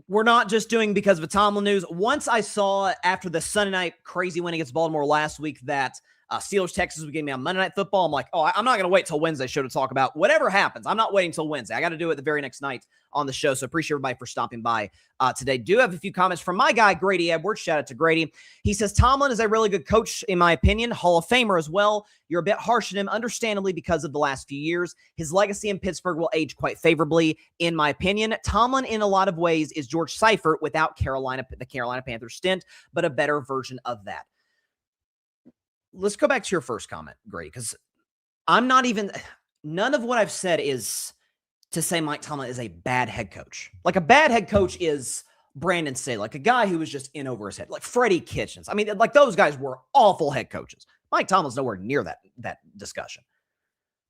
we're not just doing because of the Tomlin news. Once I saw after the Sunday night crazy win against Baltimore last week that Steelers Texans would get me on Monday Night Football, I'm like, oh, I'm not going to wait till Wednesday's show to talk about whatever happens. I'm not waiting till Wednesday. I got to do it the very next night on the show. So appreciate everybody for stopping by today. Do have a few comments from my guy, Grady Edwards. Shout out to Grady. He says, Tomlin is a really good coach, in my opinion. Hall of Famer as well. You're a bit harsh on him, understandably, because of the last few years. His legacy in Pittsburgh will age quite favorably, in my opinion. Tomlin, in a lot of ways, is George Seifert without the Carolina Panthers stint, but a better version of that. Let's go back to your first comment, Grady, because none of what I've said is to say Mike Tomlin is a bad head coach. Like, a bad head coach is Brandon Staley, like a guy who was just in over his head, like Freddie Kitchens. I mean, like, those guys were awful head coaches. Mike Tomlin's nowhere near that discussion.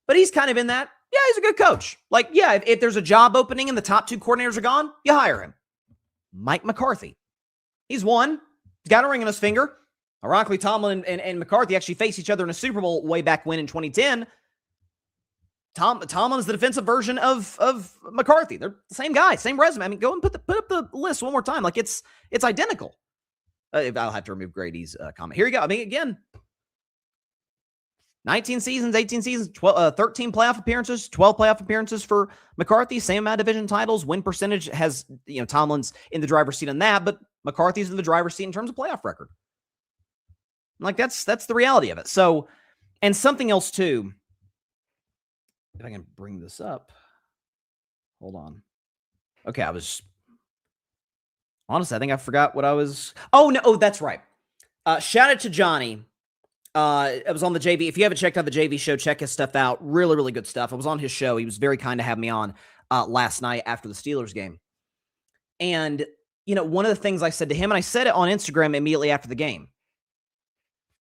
But he's kind of in that, yeah, he's a good coach. Like, yeah, if there's a job opening and the top 2 coordinators are gone, you hire him. Mike McCarthy. He's won. He's got a ring on his finger. Ironically, Tomlin and McCarthy actually faced each other in a Super Bowl way back when in 2010. Tomlin is the defensive version of McCarthy. They're the same guy, same resume. I mean, go and put up the list one more time. Like, it's identical. I'll have to remove Grady's comment. Here you go. I mean, again, 19 seasons, 18 seasons, 13 playoff appearances, 12 playoff appearances for McCarthy. Same amount of division titles. Win percentage has, Tomlin's in the driver's seat on that, but McCarthy's in the driver's seat in terms of playoff record. Like, that's the reality of it. So, and something else too, if I can bring this up. Hold on. Okay, honestly, I think I forgot what I was. Oh, no. Oh, that's right. Shout out to Johnny. It was on the JV. If you haven't checked out the JV show, check his stuff out. Really, really good stuff. I was on his show. He was very kind to have me on last night after the Steelers game. And, one of the things I said to him, and I said it on Instagram immediately after the game,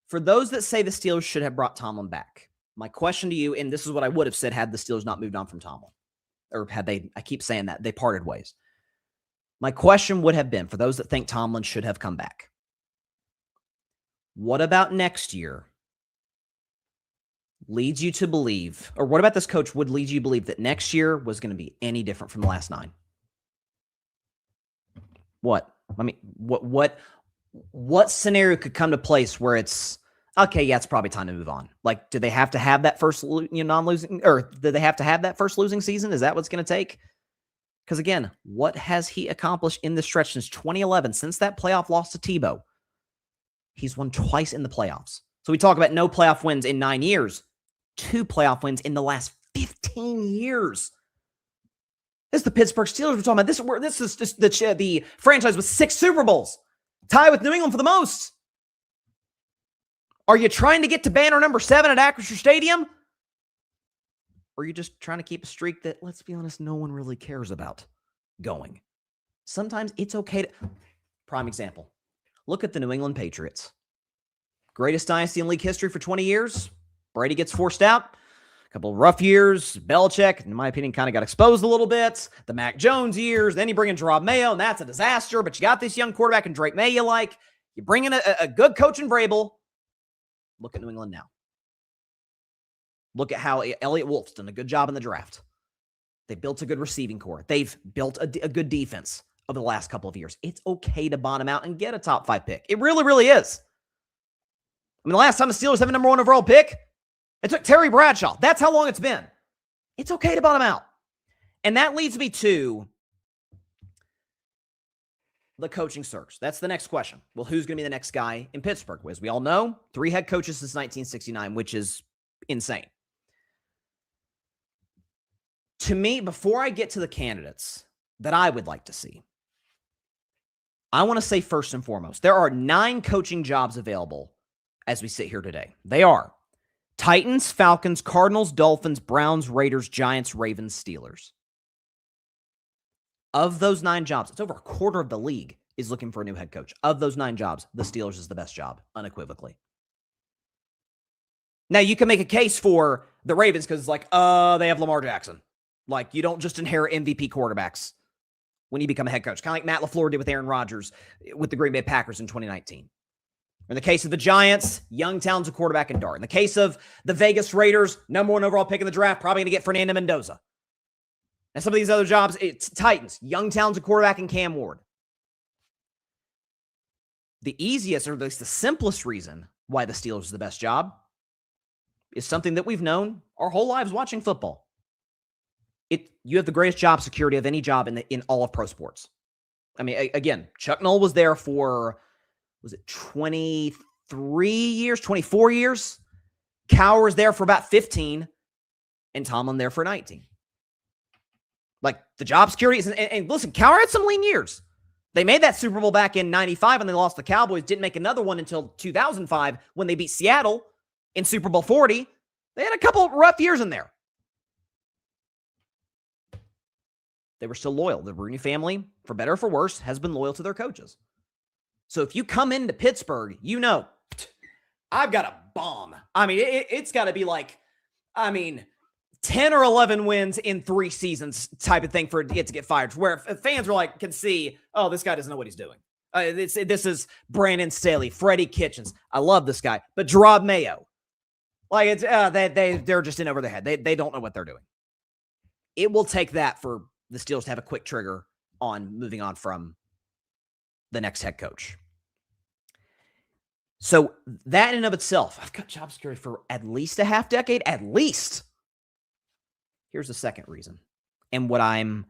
for those that say the Steelers should have brought Tomlin back, my question to you, and this is what I would have said had the Steelers not moved on from Tomlin, or had they, I keep saying that, they parted ways. My question would have been, for those that think Tomlin should have come back, what about next year leads you to believe, or what about this coach would lead you to believe that next year was going to be any different from the last 9? What? I mean, what scenario could come to place where it's, okay, yeah, it's probably time to move on? Like, do they have to have that first non-losing, or do they have to have that first losing season? Is that what's going to take? Because again, what has he accomplished in this stretch since 2011, since that playoff loss to Tebow? He's won twice in the playoffs. So we talk about no playoff wins in 9 years, 2 playoff wins in the last 15 years. This is the Pittsburgh Steelers we're talking about. This is just the franchise with 6 Super Bowls, tied with New England for the most. Are you trying to get to banner number 7 at Acrisure Stadium? Or are you just trying to keep a streak that, let's be honest, no one really cares about going? Sometimes it's okay to... Prime example. Look at the New England Patriots. Greatest dynasty in league history for 20 years. Brady gets forced out. A couple of rough years. Belichick, in my opinion, kind of got exposed a little bit. The Mac Jones years. Then you bring in Gerard Mayo, and that's a disaster. But you got this young quarterback in Drake May you like. You bring in a good coach in Vrabel. Look at New England now. Look at how Elliott Wolf's done a good job in the draft. They built a good receiving core. They've built a good defense over the last couple of years. It's okay to bottom out and get a top 5 pick. It really, really is. I mean, the last time the Steelers have a number 1 overall pick, it took Terry Bradshaw. That's how long it's been. It's okay to bottom out. And that leads me to the coaching search. That's the next question. Well, who's going to be the next guy in Pittsburgh? As we all know, 3 head coaches since 1969, which is insane. To me, before I get to the candidates that I would like to see, I want to say first and foremost, there are 9 coaching jobs available as we sit here today. They are Titans, Falcons, Cardinals, Dolphins, Browns, Raiders, Giants, Ravens, Steelers. Of those 9 jobs, it's over a quarter of the league is looking for a new head coach. Of those 9 jobs, the Steelers is the best job, unequivocally. Now, you can make a case for the Ravens because it's like, they have Lamar Jackson. Like, you don't just inherit MVP quarterbacks when you become a head coach. Kind of like Matt LaFleur did with Aaron Rodgers with the Green Bay Packers in 2019. In the case of the Giants, young, talented quarterback and Dart. In the case of the Vegas Raiders, number 1 overall pick in the draft, probably going to get Fernando Mendoza. And some of these other jobs, it's Titans, young, talented quarterback and Cam Ward. The easiest, or at least the simplest reason why the Steelers is the best job is something that we've known our whole lives watching football. You have the greatest job security of any job in all of pro sports. I mean, again, Chuck Noll was there for, was it 23 years, 24 years? Cowher was there for about 15, and Tomlin there for 19. Like, the job security is, and listen, Cowher had some lean years. They made that Super Bowl back in 95 when they lost the Cowboys, didn't make another one until 2005 when they beat Seattle in Super Bowl 40. They had a couple of rough years in there. They were still loyal. The Rooney family, for better or for worse, has been loyal to their coaches. So if you come into Pittsburgh, you know, I've got a bomb. I mean, it's got to be like, 10 or 11 wins in 3 seasons type of thing for it to get fired. Where fans are like, can see, oh, this guy doesn't know what he's doing. This is Brandon Staley, Freddie Kitchens. I love this guy. But Gerard Mayo, like, it's they're just in over their head. They don't know what they're doing. It will take that for the Steelers to have a quick trigger on moving on from the next head coach. So that in and of itself, I've got job security for at least a half decade, at least. Here's the second reason. And what I'm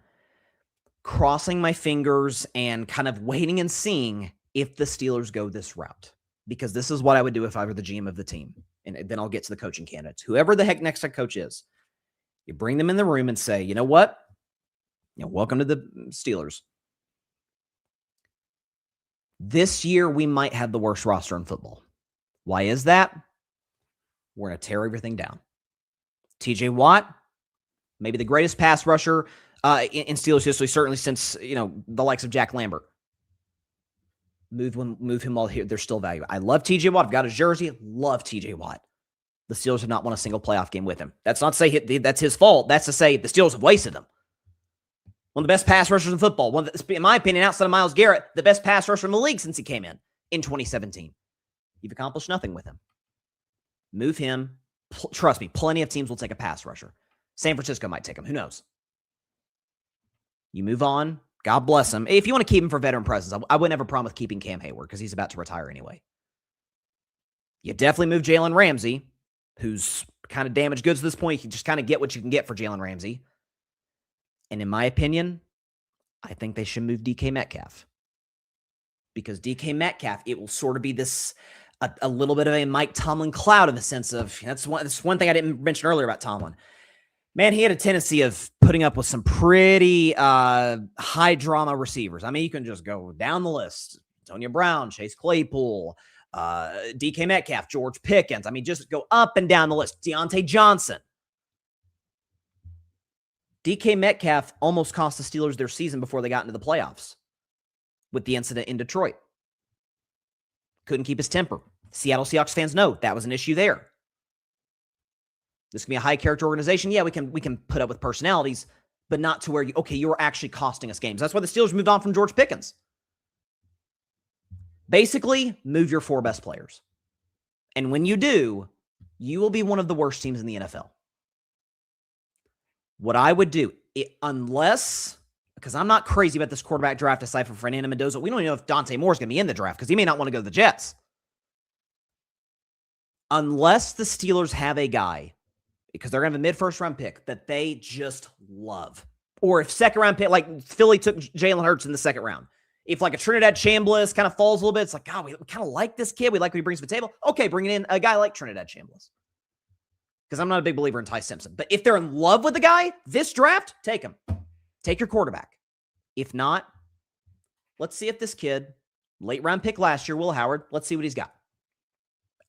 crossing my fingers and kind of waiting and seeing if the Steelers go this route. Because this is what I would do if I were the GM of the team. And then I'll get to the coaching candidates. Whoever the heck next head coach is, you bring them in the room and say, you know what? Welcome to the Steelers. This year, we might have the worst roster in football. Why is that? We're going to tear everything down. TJ Watt, maybe the greatest pass rusher in Steelers history, certainly since, the likes of Jack Lambert. Move him while here. There's still value. I love TJ Watt. I've got his jersey. Love TJ Watt. The Steelers have not won a single playoff game with him. That's not to say that's his fault. That's to say the Steelers have wasted him. One of the best pass rushers in football. In my opinion, outside of Myles Garrett, the best pass rusher in the league since he came in 2017. You've accomplished nothing with him. Move him. Trust me, plenty of teams will take a pass rusher. San Francisco might take him. Who knows? You move on. God bless him. If you want to keep him for veteran presence, I wouldn't have a problem with keeping Cam Hayward because he's about to retire anyway. You definitely move Jalen Ramsey, who's kind of damaged goods at this point. You can just kind of get what you can get for Jalen Ramsey. And in my opinion, I think they should move DK Metcalf. Because DK Metcalf, it will sort of be this, a little bit of a Mike Tomlin cloud in the sense of, that's one thing I didn't mention earlier about Tomlin. Man, he had a tendency of putting up with some pretty high drama receivers. I mean, you can just go down the list. Antonio Brown, Chase Claypool, DK Metcalf, George Pickens. I mean, just go up and down the list. Deontay Johnson. DK Metcalf almost cost the Steelers their season before they got into the playoffs with the incident in Detroit. Couldn't keep his temper. Seattle Seahawks fans know that was an issue there. This can be a high-character organization. Yeah, we can put up with personalities, but not to where you're actually costing us games. That's why the Steelers moved on from George Pickens. Basically, move your 4 best players. And when you do, you will be one of the worst teams in the NFL. What I would do, unless, because I'm not crazy about this quarterback draft aside from Fernando Mendoza, we don't even know if Dante Moore is going to be in the draft because he may not want to go to the Jets. Unless the Steelers have a guy, because they're going to have a mid-first round pick that they just love. Or if second round pick, like Philly took Jalen Hurts in the second round. If like a Trinidad Chambliss kind of falls a little bit, it's like, God, we kind of like this kid. We like what he brings to the table. Okay, bringing in a guy like Trinidad Chambliss. Because I'm not a big believer in Ty Simpson. But if they're in love with the guy, this draft, take him. Take your quarterback. If not, let's see if this kid, late round pick last year, Will Howard, let's see what he's got.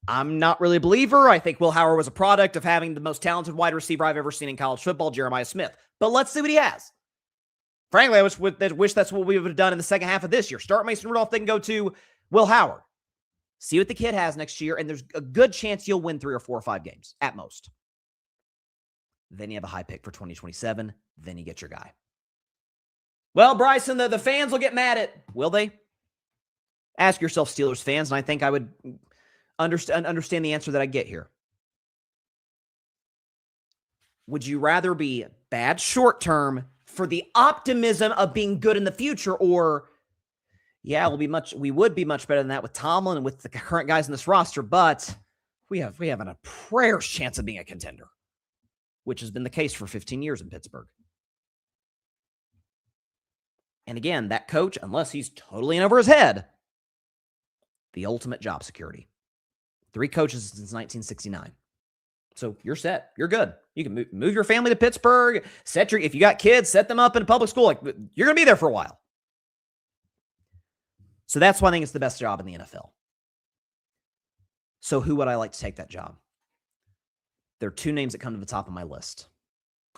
I'm not really a believer. I think Will Howard was a product of having the most talented wide receiver I've ever seen in college football, Jeremiah Smith. But let's see what he has. Frankly, I wish that's what we would have done in the second half of this year. Start Mason Rudolph, then go to Will Howard. See what the kid has next year, and there's a good chance you'll win 3 or 4 or 5 games at most. Then you have a high pick for 2027. Then you get your guy. Well, Bryson, the fans will get mad at, will they? Ask yourself, Steelers fans, and I think I would understand the answer that I get here. Would you rather be bad short term for the optimism of being good in the future, or yeah, we would be much better than that with Tomlin and with the current guys in this roster, but we have a prayer's chance of being a contender, which has been the case for 15 years in Pittsburgh. And again, that coach, unless he's totally in over his head, the ultimate job security. 3 coaches since 1969. So you're set. You're good. You can move your family to Pittsburgh. If you got kids, set them up in a public school. Like, you're going to be there for a while. So that's why I think it's the best job in the NFL. So who would I like to take that job? There are 2 names that come to the top of my list.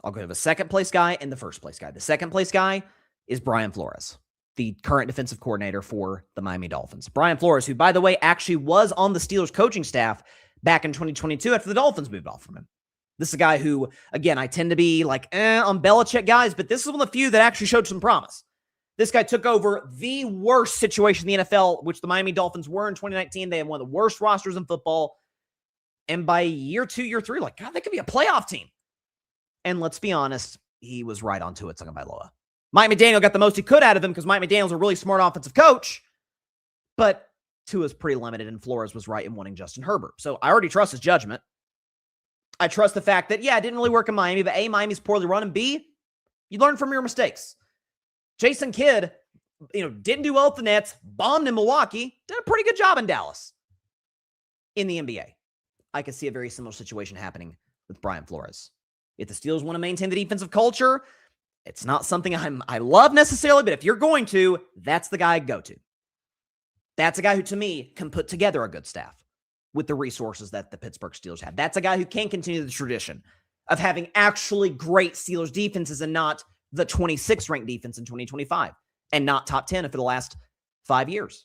I'll go to the second place guy and the first place guy. The second place guy is Brian Flores, the current defensive coordinator for the Miami Dolphins. Brian Flores, who, by the way, actually was on the Steelers coaching staff back in 2022 after the Dolphins moved off from him. This is a guy who, again, I tend to be like, on Belichick guys, but this is one of the few that actually showed some promise. This guy took over the worst situation in the NFL, which the Miami Dolphins were in 2019. They had one of the worst rosters in football. And by year 2, year 3, like, God, they could be a playoff team. And let's be honest, he was right on Tua Tagovailoa. Mike McDaniel got the most he could out of him because Mike McDaniel's a really smart offensive coach, but Tua's pretty limited, and Flores was right in wanting Justin Herbert. So I already trust his judgment. I trust the fact that, yeah, it didn't really work in Miami, but A, Miami's poorly run, and B, you learn from your mistakes. Jason Kidd, didn't do well with the Nets, bombed in Milwaukee, did a pretty good job in Dallas in the NBA. I could see a very similar situation happening with Brian Flores. If the Steelers want to maintain the defensive culture, it's not something I love necessarily, but if you're going to, that's the guy I'd go to. That's a guy who, to me, can put together a good staff with the resources that the Pittsburgh Steelers have. That's a guy who can continue the tradition of having actually great Steelers defenses and not the 26th ranked defense in 2025 and not top 10 for the last 5 years.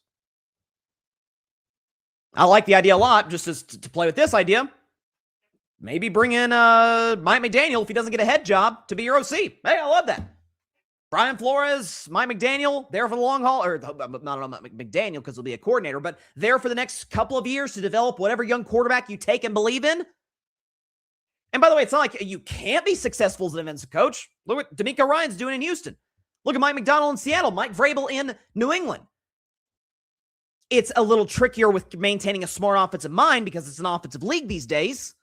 I like the idea a lot, just as to play with this idea. Maybe bring in Mike McDaniel if he doesn't get a head job to be your OC. Hey, I love that. Brian Flores, Mike McDaniel, there for the long haul, or not McDaniel because he'll be a coordinator, but there for the next couple of years to develop whatever young quarterback you take and believe in. And by the way, it's not like you can't be successful as an defensive coach. Look what D'Amico Ryan's doing in Houston. Look at Mike McDonald in Seattle, Mike Vrabel in New England. It's a little trickier with maintaining a smart offensive mind because it's an offensive league these days.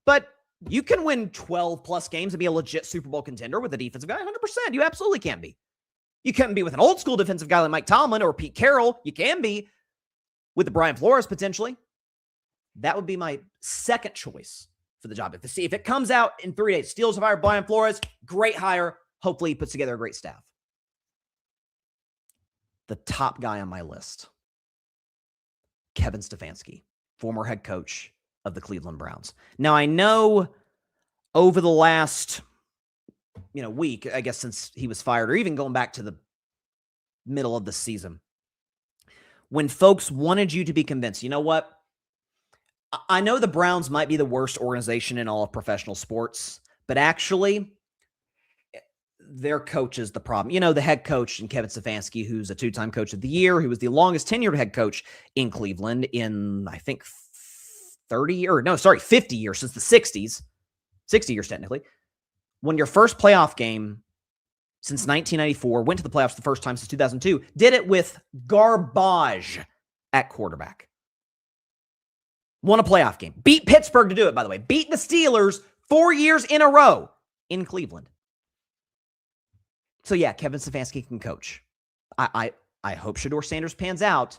But you can win 12-plus games and be a legit Super Bowl contender with a defensive guy, 100%. You absolutely can be. You can't be with an old-school defensive guy like Mike Tomlin or Pete Carroll. You can be with the Brian Flores, potentially. That would be my second choice for the job. If it comes out in 3 days, Steelers have hired Brian Flores, great hire. Hopefully he puts together a great staff. The top guy on my list, Kevin Stefanski, former head coach of the Cleveland Browns. Now, I know over the last, week, I guess since he was fired, or even going back to the middle of the season, when folks wanted you to be convinced, you know what? I know the Browns might be the worst organization in all of professional sports, but actually, their coach is the problem. The head coach in Kevin Stefanski, who's a 2-time coach of the year, who was the longest tenured head coach in Cleveland in, I think, 50 years, since the 60s. 60 years, technically. Won your first playoff game since 1994, went to the playoffs the first time since 2002, did it with garbage at quarterback. Won a playoff game. Beat Pittsburgh to do it, by the way. Beat the Steelers 4 years in a row in Cleveland. So yeah, Kevin Stefanski can coach. I hope Shedeur Sanders pans out.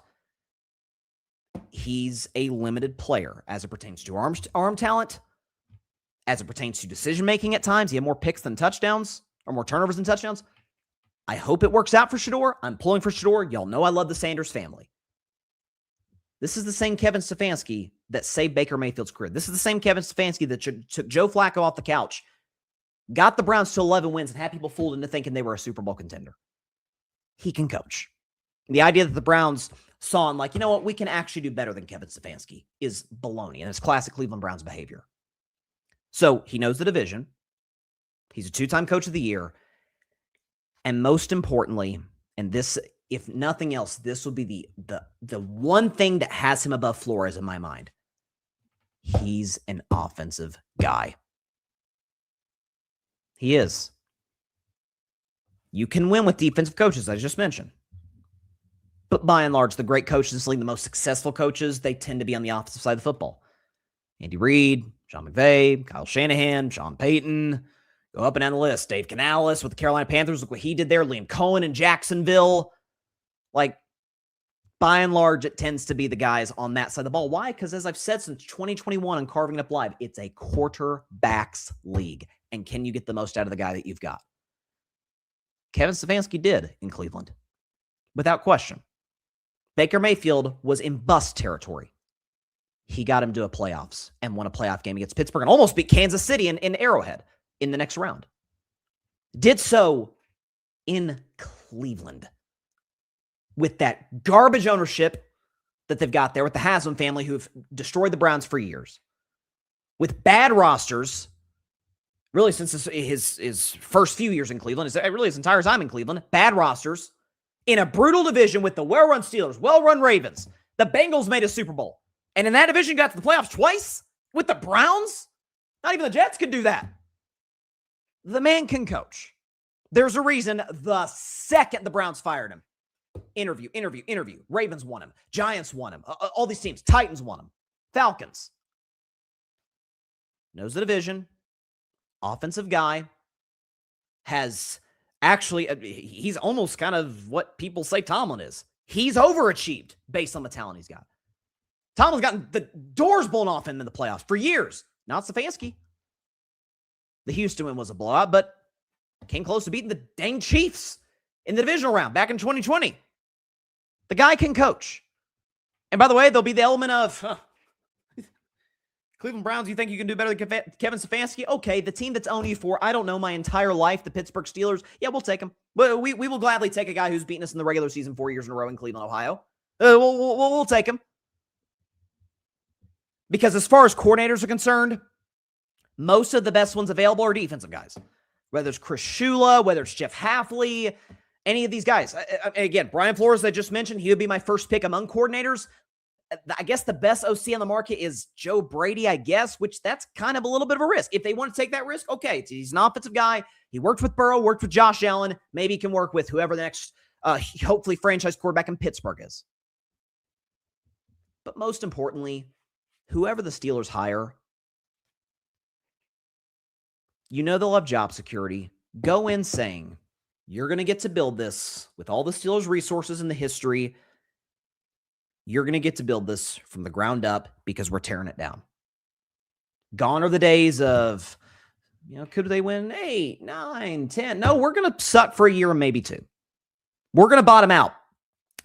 He's a limited player as it pertains to arm talent, as it pertains to decision-making at times. He had more picks than touchdowns, or more turnovers than touchdowns. I hope it works out for Shedeur. I'm pulling for Shedeur. Y'all know I love the Sanders family. This is the same Kevin Stefanski that saved Baker Mayfield's career. This is the same Kevin Stefanski that took Joe Flacco off the couch, got the Browns to 11 wins, and had people fooled into thinking they were a Super Bowl contender. He can coach. The idea that the Browns saw him like, you know what, we can actually do better than Kevin Stefanski is baloney, and it's classic Cleveland Browns behavior. So he knows the division. He's a 2-time coach of the year. And most importantly, and this, if nothing else, this will be the one thing that has him above Flores in my mind. He's an offensive guy. He is. You can win with defensive coaches, I just mentioned. But by and large, the great coaches in this league, the most successful coaches, they tend to be on the offensive side of the football. Andy Reid, Sean McVay, Kyle Shanahan, Sean Payton, go up and down the list. Dave Canales with the Carolina Panthers, look what he did there. Liam Cohen in Jacksonville. By and large, it tends to be the guys on that side of the ball. Why? Because as I've said since 2021 on Carving It Up Live, it's a quarterbacks league. And can you get the most out of the guy that you've got? Kevin Stefanski did in Cleveland, without question. Baker Mayfield was in bust territory. He got him to a playoffs and won a playoff game against Pittsburgh and almost beat Kansas City in Arrowhead in the next round. Did so in Cleveland with that garbage ownership that they've got there with the Haslam family who've destroyed the Browns for years. With bad rosters, really since his first few years in Cleveland, really his entire time in Cleveland, bad rosters in a brutal division with the well-run Steelers, well-run Ravens. The Bengals made a Super Bowl. And in that division, got to the playoffs twice with the Browns. Not even the Jets could do that. The man can coach. There's a reason the second the Browns fired him. Interview. Ravens won him. Giants won him. All these teams. Titans won him. Falcons. Knows the division. Offensive guy. Has actually, he's almost kind of what people say Tomlin is. He's overachieved based on the talent he's got. Tomlin's gotten the doors blown off him in the playoffs for years. Not Stefanski. The Houston win was a blowout, but came close to beating the dang Chiefs in the divisional round back in 2020. The guy can coach. And by the way, there'll be the element of, Cleveland Browns, you think you can do better than Kevin Stefanski? Okay, the team that's owned you for, I don't know, my entire life, the Pittsburgh Steelers, yeah, we'll take them. But we will gladly take a guy who's beaten us in the regular season 4 years in a row in Cleveland, Ohio. We'll take him. Because as far as coordinators are concerned, most of the best ones available are defensive guys. whether it's Chris Shula, whether it's Jeff Hafley, any of these guys. Again, Brian Flores, I just mentioned, he would be my first pick among coordinators. I guess the best OC on the market is Joe Brady, I guess, which that's kind of a little bit of a risk. If they want to take that risk, okay. He's an offensive guy. He worked with Burrow, worked with Josh Allen. Maybe he can work with whoever the next, hopefully, franchise quarterback in Pittsburgh is. But most importantly, whoever the Steelers hire, you know they'll have job security. Go in saying, you're going to get to build this with all the Steelers' resources and the history. You're going to get to build this from the ground up because we're tearing it down. Gone are the days of, could they win 8, 9, 10? No, we're going to suck for a year and maybe 2. We're going to bottom out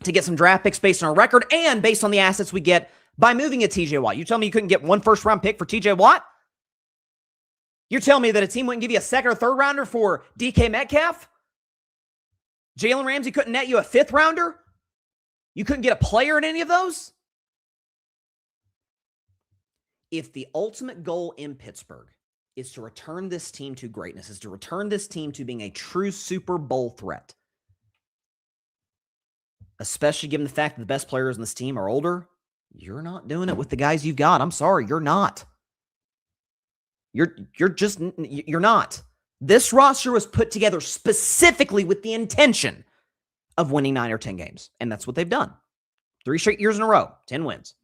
to get some draft picks based on our record and based on the assets we get by moving a TJ Watt. You tell me you couldn't get 1 first-round pick for TJ Watt? You're telling me that a team wouldn't give you a 2nd or 3rd rounder for DK Metcalf? Jalen Ramsey couldn't net you a 5th rounder? You couldn't get a player in any of those? If the ultimate goal in Pittsburgh is to return this team to greatness, is to return this team to being a true Super Bowl threat, especially given the fact that the best players in this team are older, you're not doing it with the guys you've got. I'm sorry, you're not. You're not. This roster was put together specifically with the intention of winning 9 or 10 games. And that's what they've done. 3 straight years in a row, 10 wins.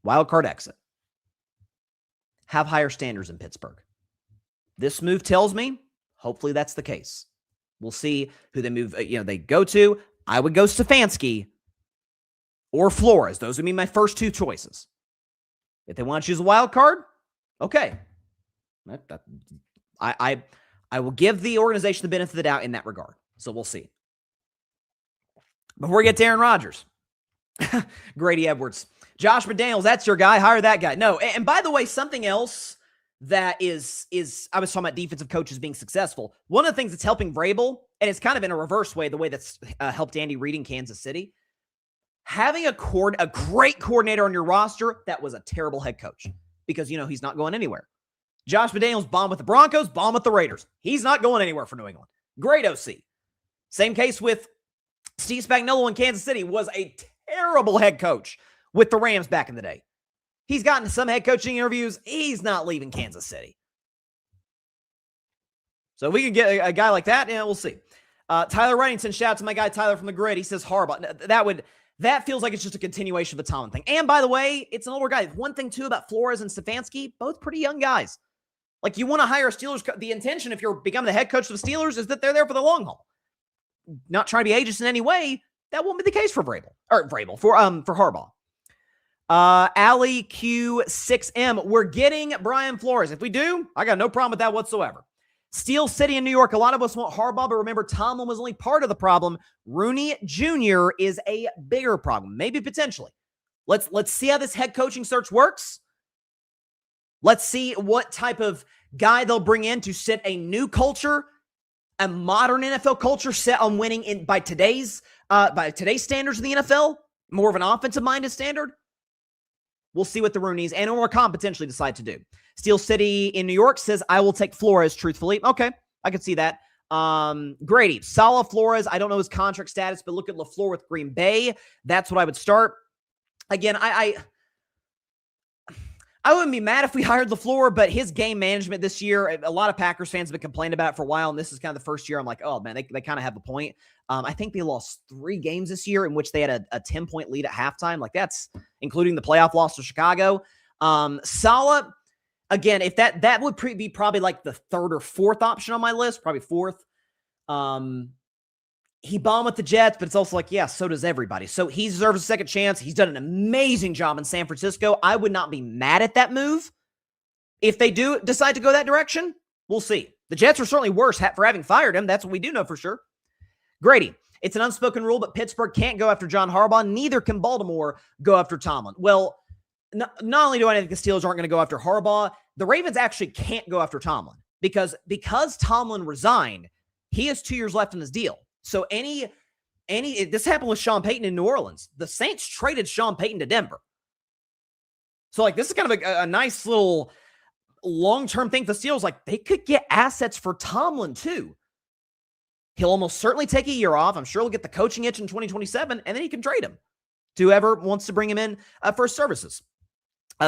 Wild card exit. Have higher standards in Pittsburgh. This move tells me, hopefully that's the case. We'll see who they move, they go to. I would go Stefanski or Flores. Those would be my first 2 choices. If they want to choose a wild card, okay. I will give the organization the benefit of the doubt in that regard. So we'll see. Before we get to Aaron Rodgers, Grady Edwards, Josh McDaniels, that's your guy. Hire that guy. No, and by the way, something else that is I was talking about defensive coaches being successful. One of the things that's helping Vrabel, and it's kind of in a reverse way, the way that's helped Andy Reid in Kansas City, having a great coordinator on your roster that was a terrible head coach because, he's not going anywhere. Josh McDaniels bombed with the Broncos, bombed with the Raiders. He's not going anywhere for New England. Great OC. Same case with Steve Spagnuolo in Kansas City, was a terrible head coach with the Rams back in the day. He's gotten some head coaching interviews. He's not leaving Kansas City. So we can get a guy like that, and we'll see. Tyler Reddington, shout out to my guy Tyler from the Grid. He says Harbaugh. That feels like it's just a continuation of the Tomlin thing. And by the way, it's an older guy. One thing, too, about Flores and Stefanski, both pretty young guys. Like, you want to hire a Steelers. The intention, if you're becoming the head coach of the Steelers, is that they're there for the long haul. Not trying to be ageist in any way. That won't be the case for for Harbaugh. Allie Q6M, we're getting Brian Flores. If we do, I got no problem with that whatsoever. Steel City in New York. A lot of us want Harbaugh, but remember, Tomlin was only part of the problem. Rooney Jr. is a bigger problem, maybe potentially. Let's see how this head coaching search works. Let's see what type of guy they'll bring in to set a new culture, a modern NFL culture set on winning by today's standards in the NFL, more of an offensive-minded standard. We'll see what the Rooneys and Orcon potentially decide to do. Steel City in New York says, I will take Flores, truthfully. Okay, I can see that. Grady, Saleh Flores, I don't know his contract status, but look at LaFleur with Green Bay. That's what I would start. Again, I wouldn't be mad if we hired LaFleur, but his game management this year, a lot of Packers fans have been complaining about it for a while, and this is kind of the first year I'm like, oh, man, they kind of have a point. I think they lost 3 games this year in which they had a 10-point lead at halftime. Like, that's including the playoff loss to Chicago. Saleh, again, if that would be probably like the 3rd or 4th option on my list, probably 4th. He bombed with the Jets, but it's also like, yeah, so does everybody. So he deserves a second chance. He's done an amazing job in San Francisco. I would not be mad at that move. If they do decide to go that direction, we'll see. The Jets are certainly worse for having fired him. That's what we do know for sure. Grady, it's an unspoken rule, but Pittsburgh can't go after John Harbaugh. Neither can Baltimore go after Tomlin. Well, not only do I think the Steelers aren't going to go after Harbaugh, the Ravens actually can't go after Tomlin because Tomlin resigned, he has 2 years left in his deal. So this happened with Sean Payton in New Orleans. The Saints traded Sean Payton to Denver. So like, this is kind of a nice little long-term thing for the Steelers, like they could get assets for Tomlin too. He'll almost certainly take a year off. I'm sure he'll get the coaching itch in 2027, and then he can trade him to whoever wants to bring him in for services.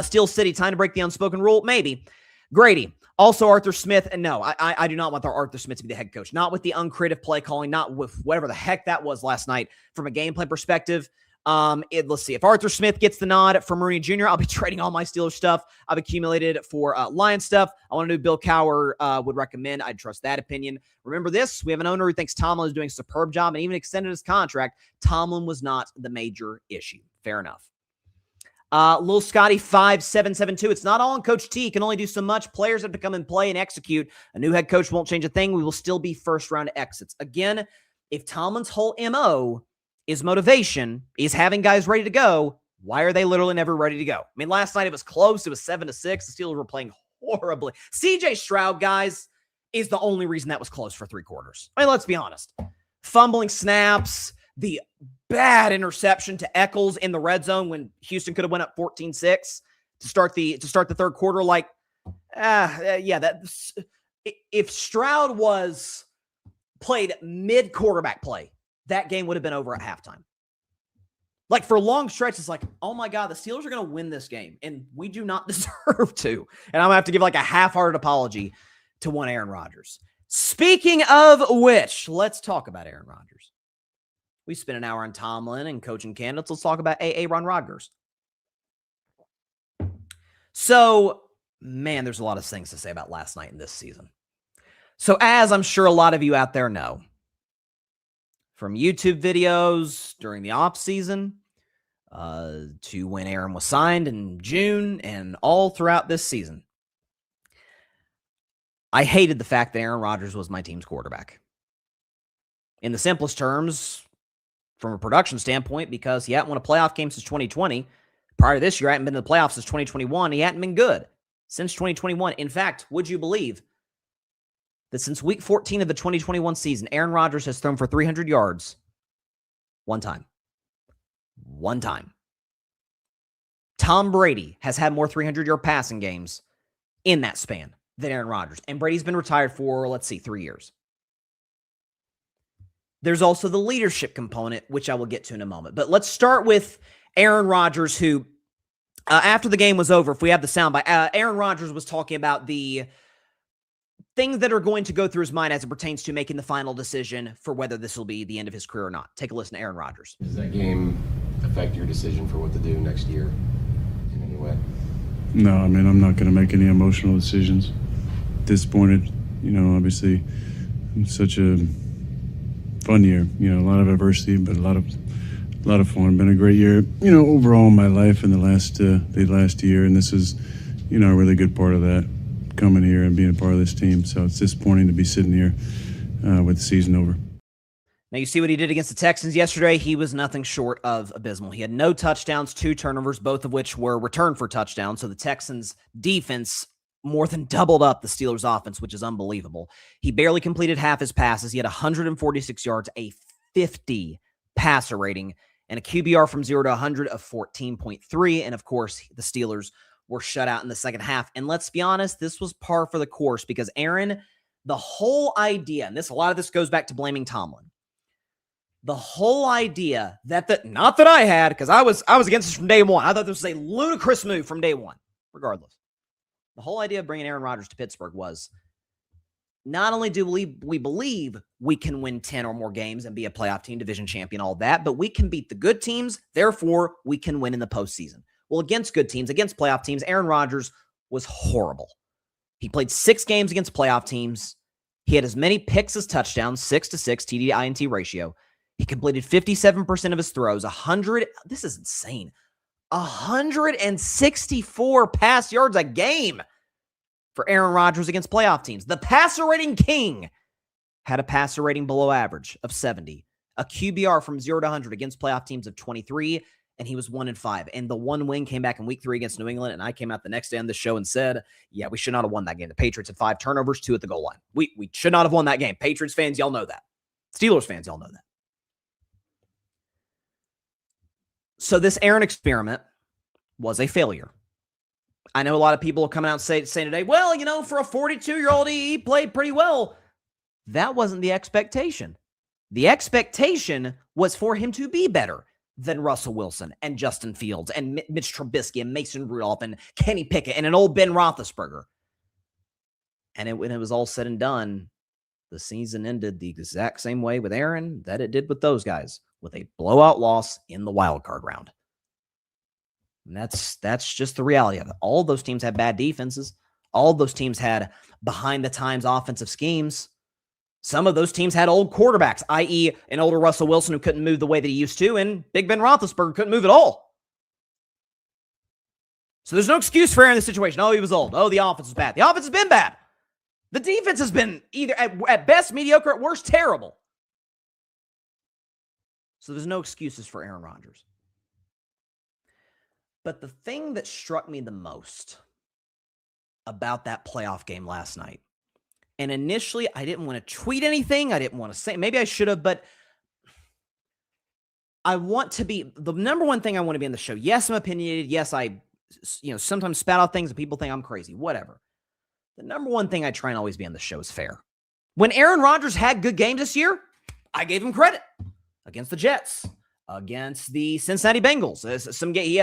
Steel City, time to break the unspoken rule? Maybe. Grady, also Arthur Smith, and no, I do not want Arthur Smith to be the head coach. Not with the uncreative play calling, not with whatever the heck that was last night from a gameplay perspective. Let's see. If Arthur Smith gets the nod for Marini Jr., I'll be trading all my Steelers stuff I've accumulated for Lion stuff. I want to do Bill Cowher would recommend. I'd trust that opinion. Remember this, we have an owner who thinks Tomlin is doing a superb job and even extended his contract. Tomlin was not the major issue. Fair enough. Lil Scotty 5772. It's not all on Coach T. He can only do so much. Players have to come and play and execute. A new head coach won't change a thing. We will still be first round exits. Again, if Tomlin's whole MO is motivation, is having guys ready to go, why are they literally never ready to go? I mean, last night it was close. It was 7-6. The Steelers were playing horribly. CJ Stroud, guys, is the only reason that was close for 3 quarters. I mean, let's be honest. Fumbling snaps, the bad interception to Eccles in the red zone when Houston could have went up 14-6 to start the third quarter. Like, if Stroud was played mid quarterback play, that game would have been over at halftime. Like for long stretches, like, oh my God, the Steelers are going to win this game, and we do not deserve to. And I'm going to have to give like a half-hearted apology to one Aaron Rodgers. Speaking of which, let's talk about Aaron Rodgers. We spent an hour on Tomlin and coaching candidates. Let's talk about Aaron Rodgers. So, man, there's a lot of things to say about last night in this season. So, as I'm sure a lot of you out there know, from YouTube videos during the offseason to when Aaron was signed in June and all throughout this season, I hated the fact that Aaron Rodgers was my team's quarterback. In the simplest terms, from a production standpoint, because he hadn't won a playoff game since 2020. Prior to this year, I hadn't been to the playoffs since 2021. He hadn't been good since 2021. In fact, would you believe that since week 14 of the 2021 season, Aaron Rodgers has thrown for 300 yards one time? One time. Tom Brady has had more 300-yard passing games in that span than Aaron Rodgers. And Brady's been retired for, 3 years. There's also the leadership component, which I will get to in a moment. But let's start with Aaron Rodgers, who, after the game was over, if we have the soundbite, Aaron Rodgers was talking about the things that are going to go through his mind as it pertains to making the final decision for whether this will be the end of his career or not. Take a listen to Aaron Rodgers. Does that game affect your decision for what to do next year in any way? No, I mean, I'm not going to make any emotional decisions. Disappointed, obviously, such a fun year, a lot of adversity, but a lot of fun. Been a great year, overall in my life in the last year, and this is, a really good part of that, coming here and being a part of this team. So it's disappointing to be sitting here with the season over. Now you see what he did against the Texans yesterday. He was nothing short of abysmal. He had no touchdowns, 2 turnovers, both of which were returned for touchdowns. So the Texans defense more than doubled up the Steelers offense, which is unbelievable. He barely completed half his passes. He had 146 yards, a 50 passer rating, and a QBR from 0 to 100 of 14.3. And of course, the Steelers were shut out in the second half. And let's be honest, this was par for the course because Aaron, the whole idea, and a lot of this goes back to blaming Tomlin. The whole idea not that I had, because I was against this from day one. I thought this was a ludicrous move from day one, regardless. The whole idea of bringing Aaron Rodgers to Pittsburgh was not only do we believe we can win 10 or more games and be a playoff team, division champion, all that, but we can beat the good teams. Therefore, we can win in the postseason. Well, against good teams, against playoff teams, Aaron Rodgers was horrible. He played 6 games against playoff teams. He had as many picks as touchdowns, 6-6 TD to INT ratio. He completed 57% of his throws, this is insane, 164 pass yards a game for Aaron Rodgers against playoff teams. The passer rating king had a passer rating below average of 70, a QBR from 0 to 100 against playoff teams of 23, and he was 1-5. And the one win came back in week 3 against New England, and I came out the next day on the show and said, yeah, we should not have won that game. The Patriots had 5 turnovers, 2 at the goal line. We should not have won that game. Patriots fans, y'all know that. Steelers fans, y'all know that. So this Aaron experiment was a failure. I know a lot of people are coming out saying today, well, for a 42-year-old, he played pretty well. That wasn't the expectation. The expectation was for him to be better than Russell Wilson and Justin Fields and Mitch Trubisky and Mason Rudolph and Kenny Pickett and an old Ben Roethlisberger. And when it was all said and done, the season ended the exact same way with Aaron that it did with those guys, with a blowout loss in the wild card round. And that's just the reality of it. All those teams had bad defenses. All those teams had behind-the-times offensive schemes. Some of those teams had old quarterbacks, i.e. an older Russell Wilson who couldn't move the way that he used to, and Big Ben Roethlisberger couldn't move at all. So there's no excuse for Aaron in this situation. Oh, he was old. Oh, the offense was bad. The offense has been bad. The defense has been either at best mediocre, at worst terrible. So there's no excuses for Aaron Rodgers. But the thing that struck me the most about that playoff game last night, and initially I didn't want to tweet anything, I didn't want to say, maybe I should have, but I want to be, the number one thing I want to be on the show. Yes, I'm opinionated. Yes, I sometimes spat out things and people think I'm crazy, whatever. The number one thing I try and always be on the show is fair. When Aaron Rodgers had good games this year, I gave him credit against the Jets, against the Cincinnati Bengals.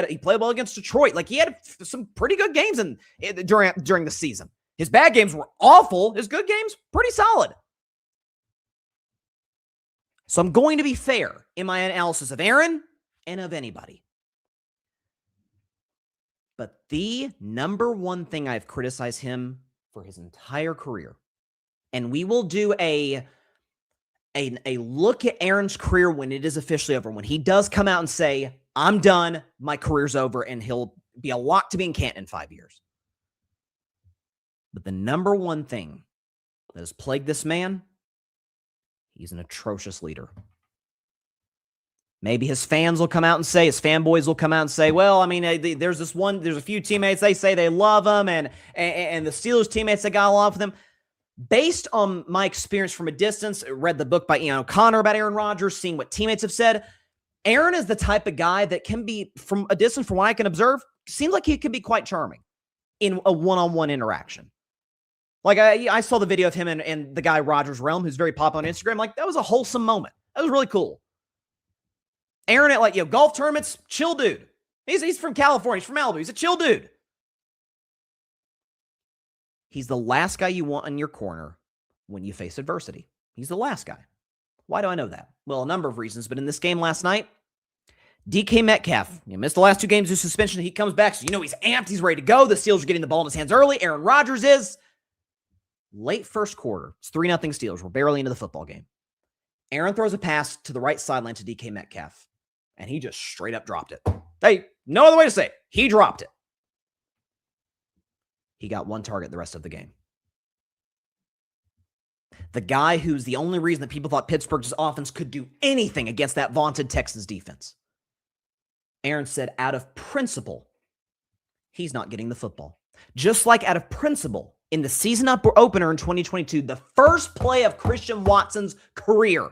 He played well against Detroit. Like, he had some pretty good games during the season. His bad games were awful. His good games, pretty solid. So I'm going to be fair in my analysis of Aaron and of anybody. But the number one thing I've criticized him for his entire career, and we will do a look at Aaron's career when it is officially over, when he does come out and say, I'm done, my career's over, and he'll be a lock to be in Canton in 5 years. But the number one thing that has plagued this man, he's an atrocious leader. Maybe his fans will come out and say, his fanboys will come out and say, well, I mean, there's a few teammates, they say they love him, and the Steelers teammates that got along with him. Based on my experience from a distance, read the book by Ian O'Connor about Aaron Rodgers, seeing what teammates have said, Aaron is the type of guy that can be, from a distance, from what I can observe, seems like he can be quite charming in a one-on-one interaction. Like, I saw the video of him and the guy Rodgers Realm, who's very popular on Instagram. Like, that was a wholesome moment. That was really cool. Aaron at golf tournaments, chill dude. He's from California. He's from Malibu. He's a chill dude. He's the last guy you want in your corner when you face adversity. He's the last guy. Why do I know that? Well, a number of reasons, but in this game last night, DK Metcalf, he missed the last 2 games due to suspension. He comes back, so he's amped. He's ready to go. The Steelers are getting the ball in his hands early. Aaron Rodgers is. Late first quarter, it's 3-0 Steelers. We're barely into the football game. Aaron throws a pass to the right sideline to DK Metcalf, and he just straight up dropped it. Hey, no other way to say it. He dropped it. He got 1 target the rest of the game. The guy who's the only reason that people thought Pittsburgh's offense could do anything against that vaunted Texans defense. Aaron said, out of principle, he's not getting the football. Just like out of principle, in the season opener in 2022, the first play of Christian Watson's career,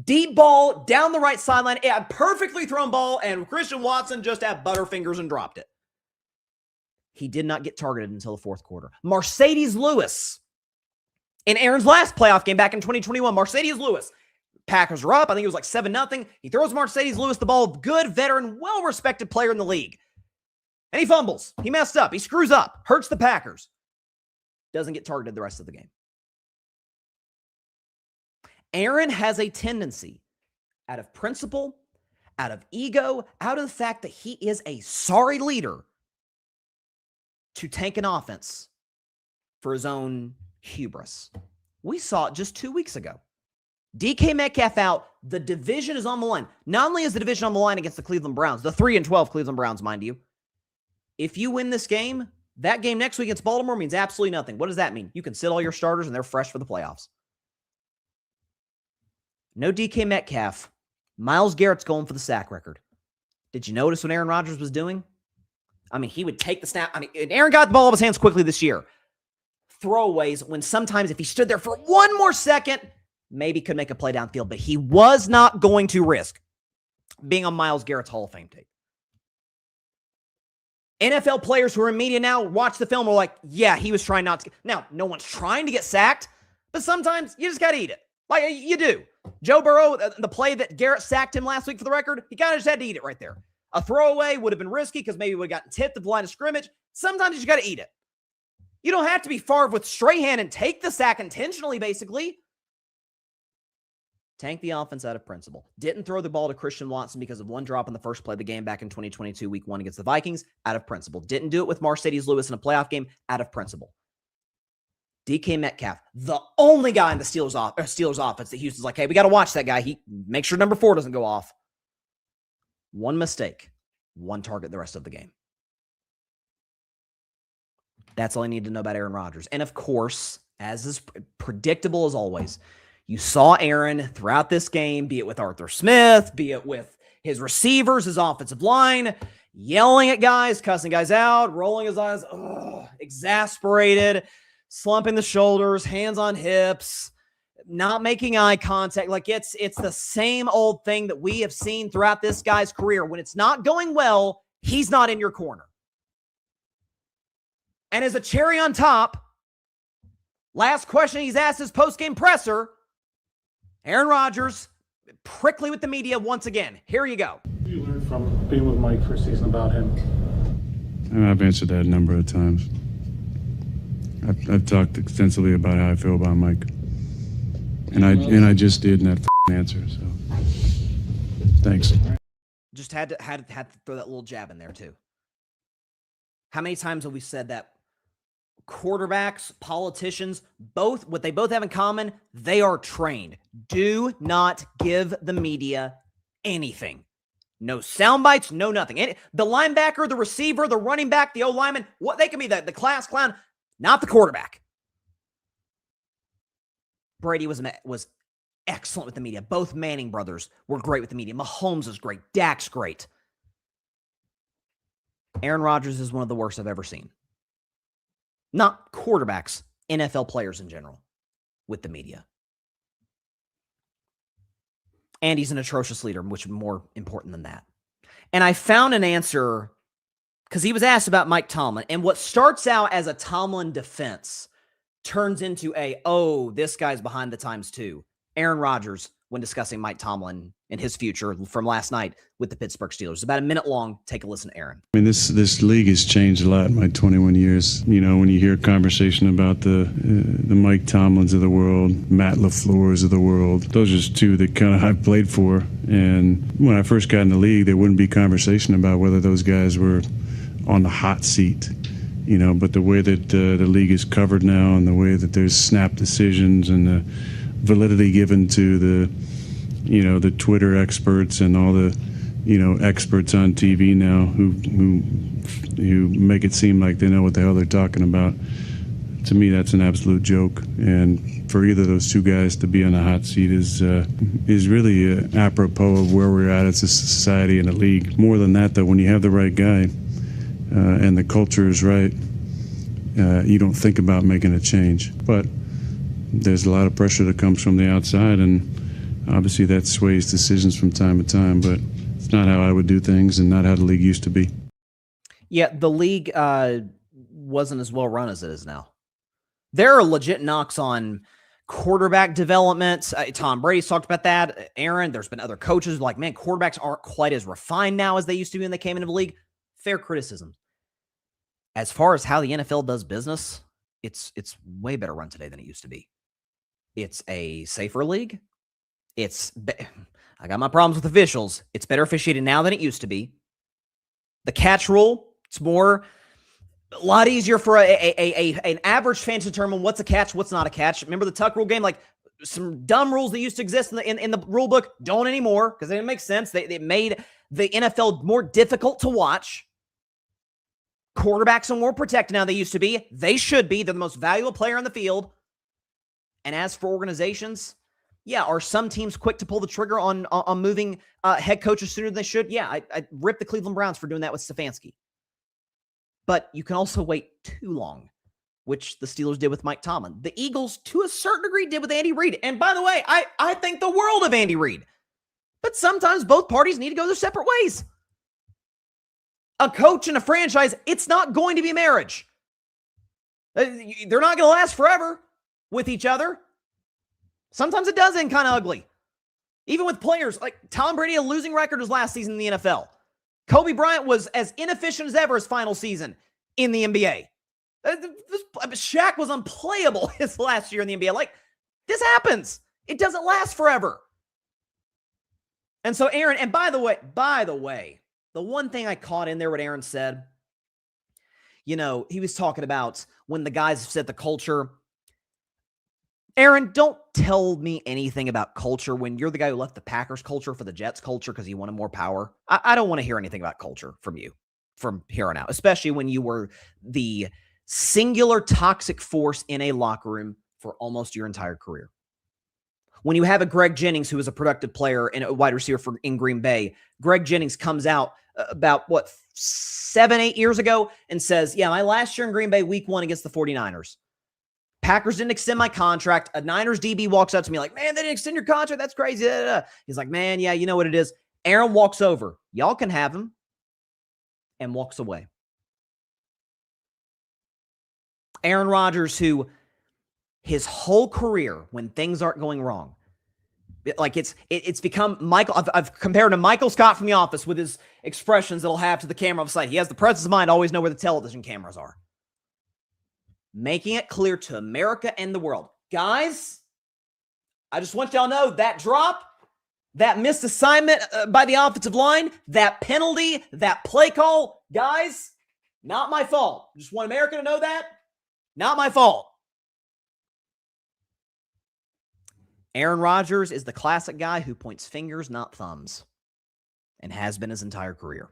deep ball down the right sideline, a perfectly thrown ball, and Christian Watson just had butterfingers and dropped it. He did not get targeted until the 4th quarter. Mercedes Lewis, in Aaron's last playoff game back in 2021, Mercedes Lewis, Packers are up. I think it was like 7-0. He throws Mercedes Lewis the ball, good veteran, well-respected player in the league. And he fumbles. He messed up. He screws up. Hurts the Packers. Doesn't get targeted the rest of the game. Aaron has a tendency, out of principle, out of ego, out of the fact that he is a sorry leader, to tank an offense for his own hubris. We saw it just 2 weeks ago. DK Metcalf out. The division is on the line. Not only is the division on the line against the Cleveland Browns, the 3-12 Cleveland Browns, mind you. If you win this game, that game next week against Baltimore means absolutely nothing. What does that mean? You can sit all your starters and they're fresh for the playoffs. No DK Metcalf. Myles Garrett's going for the sack record. Did you notice what Aaron Rodgers was doing? I mean, he would take the snap. I mean, Aaron got the ball out of his hands quickly this year. Throwaways, when sometimes if he stood there for 1 more second, maybe could make a play downfield, but he was not going to risk being on Myles Garrett's Hall of Fame tape. NFL players who are in media now watch the film and are like, yeah, he was trying not to. Now, no one's trying to get sacked, but sometimes you just got to eat it. Like you do. Joe Burrow, the play that Garrett sacked him last week for the record, he kind of just had to eat it right there. A throwaway would have been risky because maybe we would have gotten tipped at the line of scrimmage. Sometimes you just got to eat it. You don't have to be Favre with Strahan and take the sack intentionally, basically. Tank the offense out of principle. Didn't throw the ball to Christian Watson because of one drop in the first play of the game back in 2022, week 1 against the Vikings, out of principle. Didn't do it with Mercedes Lewis in a playoff game, out of principle. DK Metcalf, the only guy in the Steelers offense that Houston's like, hey, we got to watch that guy. Make sure number 4 doesn't go off. One mistake, one target the rest of the game. That's all I need to know about Aaron Rodgers. And of course, as is predictable as always, you saw Aaron throughout this game, be it with Arthur Smith, be it with his receivers, his offensive line, yelling at guys, cussing guys out, rolling his eyes, exasperated, slumping the shoulders, hands on hips, not making eye contact. Like it's the same old thing that we have seen throughout this guy's career. When it's not going well, he's not in your corner. And as a cherry on top, last question he's asked his post-game presser, Aaron Rodgers, prickly with the media once again. Here you go. What did you learn from being with Mike for a season about him? I've answered that a number of times. I've talked extensively about how I feel about Mike, and I just did in that answer. So, thanks. Just had to throw that little jab in there too. How many times have we said that? Quarterbacks, politicians, what they both have in common, they are trained. Do not give the media anything. No sound bites, no nothing. The linebacker, the receiver, the running back, the O-lineman, what they can be, the class clown, not the quarterback. Brady was excellent with the media. Both Manning brothers were great with the media. Mahomes was great. Dak's great. Aaron Rodgers is one of the worst I've ever seen. Not quarterbacks, NFL players in general with the media. And he's an atrocious leader, which is more important than that. And I found an answer because he was asked about Mike Tomlin. And what starts out as a Tomlin defense turns into this guy's behind the times too. Aaron Rodgers, when discussing Mike Tomlin and his future from last night with the Pittsburgh Steelers. About a minute long. Take a listen to Aaron. I mean, this league has changed a lot in my 21 years. You know, when you hear conversation about the Mike Tomlins of the world, Matt LaFleur's of the world, those are just two that kind of I've played for. And when I first got in the league, there wouldn't be conversation about whether those guys were on the hot seat. You know, but the way that the league is covered now, and the way that there's snap decisions and the validity given to the Twitter experts and all the experts on TV now who make it seem like they know what the hell they're talking about. To me, that's an absolute joke. And for either of those two guys to be on the hot seat is really apropos of where we're at as a society and a league. More than that, though, when you have the right guy and the culture is right, you don't think about making a change. But there's a lot of pressure that comes from the outside, and obviously that sways decisions from time to time, but it's not how I would do things and not how the league used to be. Yeah, the league wasn't as well run as it is now. There are legit knocks on quarterback development. Tom Brady's talked about that. Aaron, there's been other coaches like, man, quarterbacks aren't quite as refined now as they used to be when they came into the league. Fair criticism. As far as how the NFL does business, it's way better run today than it used to be. It's a safer league. I got my problems with officials. It's better officiated now than it used to be. The catch rule, it's a lot easier for an average fan to determine what's a catch, what's not a catch. Remember the tuck rule game? Like some dumb rules that used to exist in the rule book don't anymore because they didn't make sense. They made the NFL more difficult to watch. Quarterbacks are more protected now than they used to be. They should be. They're the most valuable player on the field. And as for organizations, yeah, are some teams quick to pull the trigger on moving head coaches sooner than they should? Yeah, I ripped the Cleveland Browns for doing that with Stefanski. But you can also wait too long, which the Steelers did with Mike Tomlin. The Eagles, to a certain degree, did with Andy Reid. And by the way, I think the world of Andy Reid. But sometimes both parties need to go their separate ways. a coach and a franchise, it's not going to be marriage. They're not going to last forever with each other. Sometimes it does end kind of ugly. Even with players, like Tom Brady, a losing record his last season in the NFL. Kobe Bryant was as inefficient as ever his final season in the NBA. Shaq was unplayable his last year in the NBA. Like, this happens. It doesn't last forever. And so Aaron, and by the way, the one thing I caught in there what Aaron said, he was talking about when the guys set the culture. Aaron, don't tell me anything about culture when you're the guy who left the Packers culture for the Jets culture because you wanted more power. I don't want to hear anything about culture from you from here on out, especially when you were the singular toxic force in a locker room for almost your entire career. When you have a Greg Jennings, who is a productive player and a wide receiver in Green Bay, Greg Jennings comes out about, 7-8 years ago and says, yeah, my last year in Green Bay, week 1 against the 49ers. Packers didn't extend my contract. A Niners DB walks up to me like, man, they didn't extend your contract. That's crazy. He's like, man, yeah, you know what it is. Aaron walks over. Y'all can have him. And walks away. Aaron Rodgers, who his whole career, when things aren't going wrong, it's become Michael. I've compared to Michael Scott from The Office with his expressions that he'll have to the camera on the side. He has the presence of mind to always know where the television cameras are. Making it clear to America and the world. Guys, I just want y'all to know that drop, that missed assignment by the offensive line, that penalty, that play call, guys, not my fault. Just want America to know that. Not my fault. Aaron Rodgers is the classic guy who points fingers, not thumbs, and has been his entire career.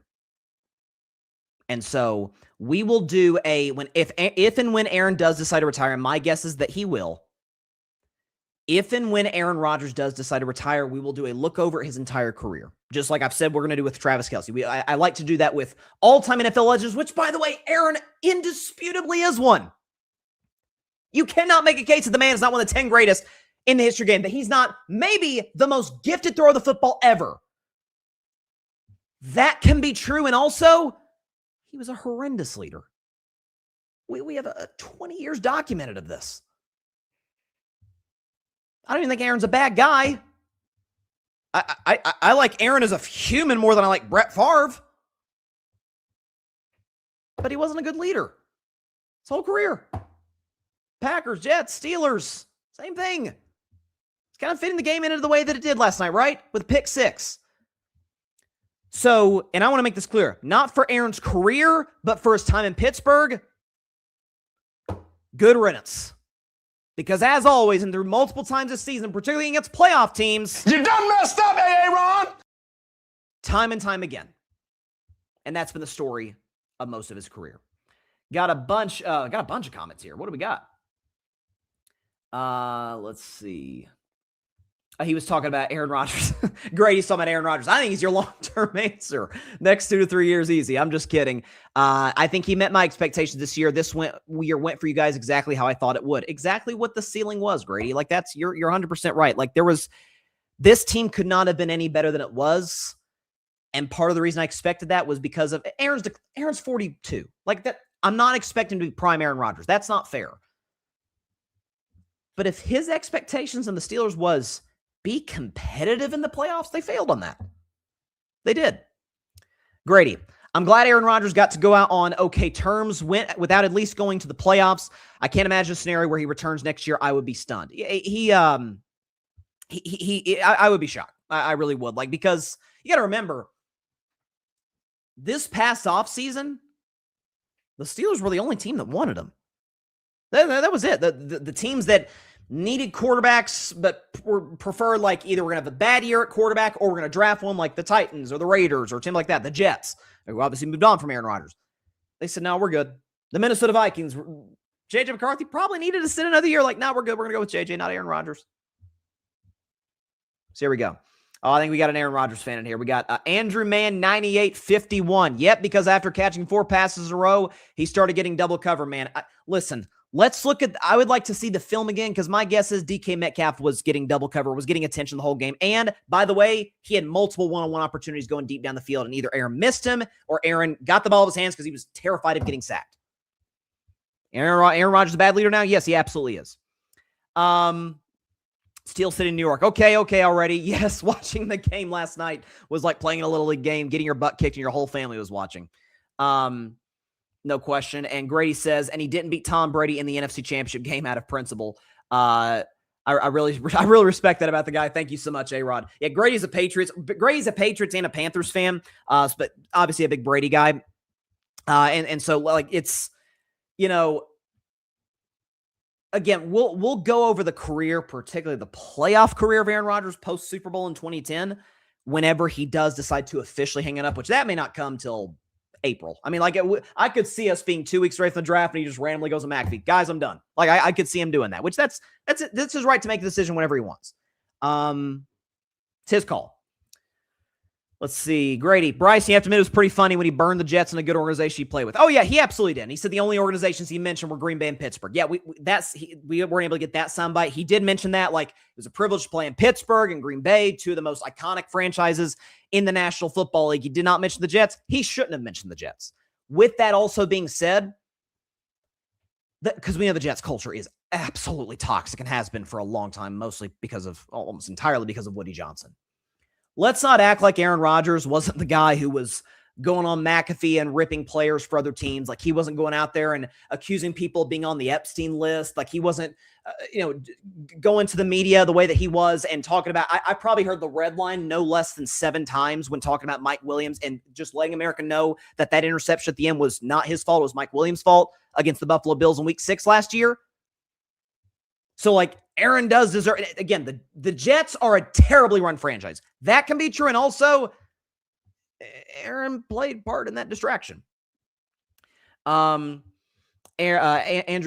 And so we will do if and when Aaron does decide to retire, and my guess is that he will. If and when Aaron Rodgers does decide to retire, we will do a look over his entire career. Just like I've said we're going to do with Travis Kelce. I like to do that with all-time NFL legends, which, by the way, Aaron indisputably is one. You cannot make a case that the man is not one of the 10 greatest in the history game, that he's not maybe the most gifted thrower of the football ever. That can be true, and also, he was a horrendous leader. We have 20 years documented of this. I don't even think Aaron's a bad guy. I like Aaron as a human more than I like Brett Favre. But he wasn't a good leader. His whole career. Packers, Jets, Steelers, same thing. It's kind of fitting the game into the way that it did last night, right? With pick 6. So, and I want to make this clear, not for Aaron's career, but for his time in Pittsburgh, good riddance. Because as always, and through multiple times this season, particularly against playoff teams, You done messed up, Aaron! time and time again. And that's been the story of most of his career. Got a bunch of comments here. What do we got? Let's see. He was talking about Aaron Rodgers. Grady's talking about Aaron Rodgers. I think he's your long-term answer. Next 2 to 3 years, easy. I'm just kidding. I think he met my expectations this year. This year went for you guys exactly how I thought it would. Exactly what the ceiling was, Grady. Like you're 100% right. Like this team could not have been any better than it was. And part of the reason I expected that was because of Aaron's 42. Like that, I'm not expecting to be prime Aaron Rodgers. That's not fair. But if his expectations and the Steelers was be competitive in the playoffs, they failed on that. They did. Grady, I'm glad Aaron Rodgers got to go out on okay terms without at least going to the playoffs. I can't imagine a scenario where he returns next year. I would be stunned. I would be shocked. I really would. Because you got to remember, this past offseason, the Steelers were the only team that wanted him. That was it. The teams that needed quarterbacks, but preferred either we're going to have a bad year at quarterback or we're going to draft one like the Titans or the Raiders or a team like that, the Jets, who obviously moved on from Aaron Rodgers. They said, no, we're good. The Minnesota Vikings, J.J. McCarthy probably needed to sit another year. No, we're good. We're going to go with J.J., not Aaron Rodgers. So here we go. Oh, I think we got an Aaron Rodgers fan in here. We got Andrew Mann 9851. Yep, because after catching 4 passes in a row, he started getting double cover, man. Listen, Let's look at, I would like to see the film again because my guess is DK Metcalf was getting double cover, was getting attention the whole game. And by the way, he had multiple one-on-one opportunities going deep down the field, and either Aaron missed him or Aaron got the ball in his hands because he was terrified of getting sacked. Aaron Rodgers is a bad leader now? Yes, he absolutely is. Steel City, New York. Okay, already. Yes, watching the game last night was like playing a Little League game, getting your butt kicked, and your whole family was watching. No question. And Grady says, and he didn't beat Tom Brady in the NFC Championship game out of principle. I really respect that about the guy. Thank you so much, A-Rod. Yeah, Grady's a Patriots and a Panthers fan, but obviously a big Brady guy. And so like it's, again, we'll go over the career, particularly the playoff career of Aaron Rodgers post Super Bowl in 2010, whenever he does decide to officially hang it up, which that may not come till April. I mean, like I could see us being 2 weeks away from the draft and he just randomly goes to McAfee. Guys, I'm done. Like I could see him doing that, which that's his right to make the decision whenever he wants. It's his call. Let's see. Grady. Bryce, you have to admit it was pretty funny when he burned the Jets in a good organization he played with. Oh, yeah, he absolutely did. And he said the only organizations he mentioned were Green Bay and Pittsburgh. Yeah, we weren't able to get that soundbite. He did mention that. Like, it was a privilege to play in Pittsburgh and Green Bay, two of the most iconic franchises in the National Football League. He did not mention the Jets. He shouldn't have mentioned the Jets. With that also being said, because we know the Jets culture is absolutely toxic and has been for a long time, mostly almost entirely because of Woody Johnson. Let's not act like Aaron Rodgers wasn't the guy who was going on McAfee and ripping players for other teams. Like he wasn't going out there and accusing people of being on the Epstein list. Like he wasn't, going to the media the way that he was and talking about, I probably heard the red line no less than 7 times when talking about Mike Williams and just letting America know that interception at the end was not his fault. It was Mike Williams' fault against the Buffalo Bills in week 6 last year. So like Aaron does deserve, again, the Jets are a terribly run franchise. That can be true. And also Aaron played part in that distraction. Andrew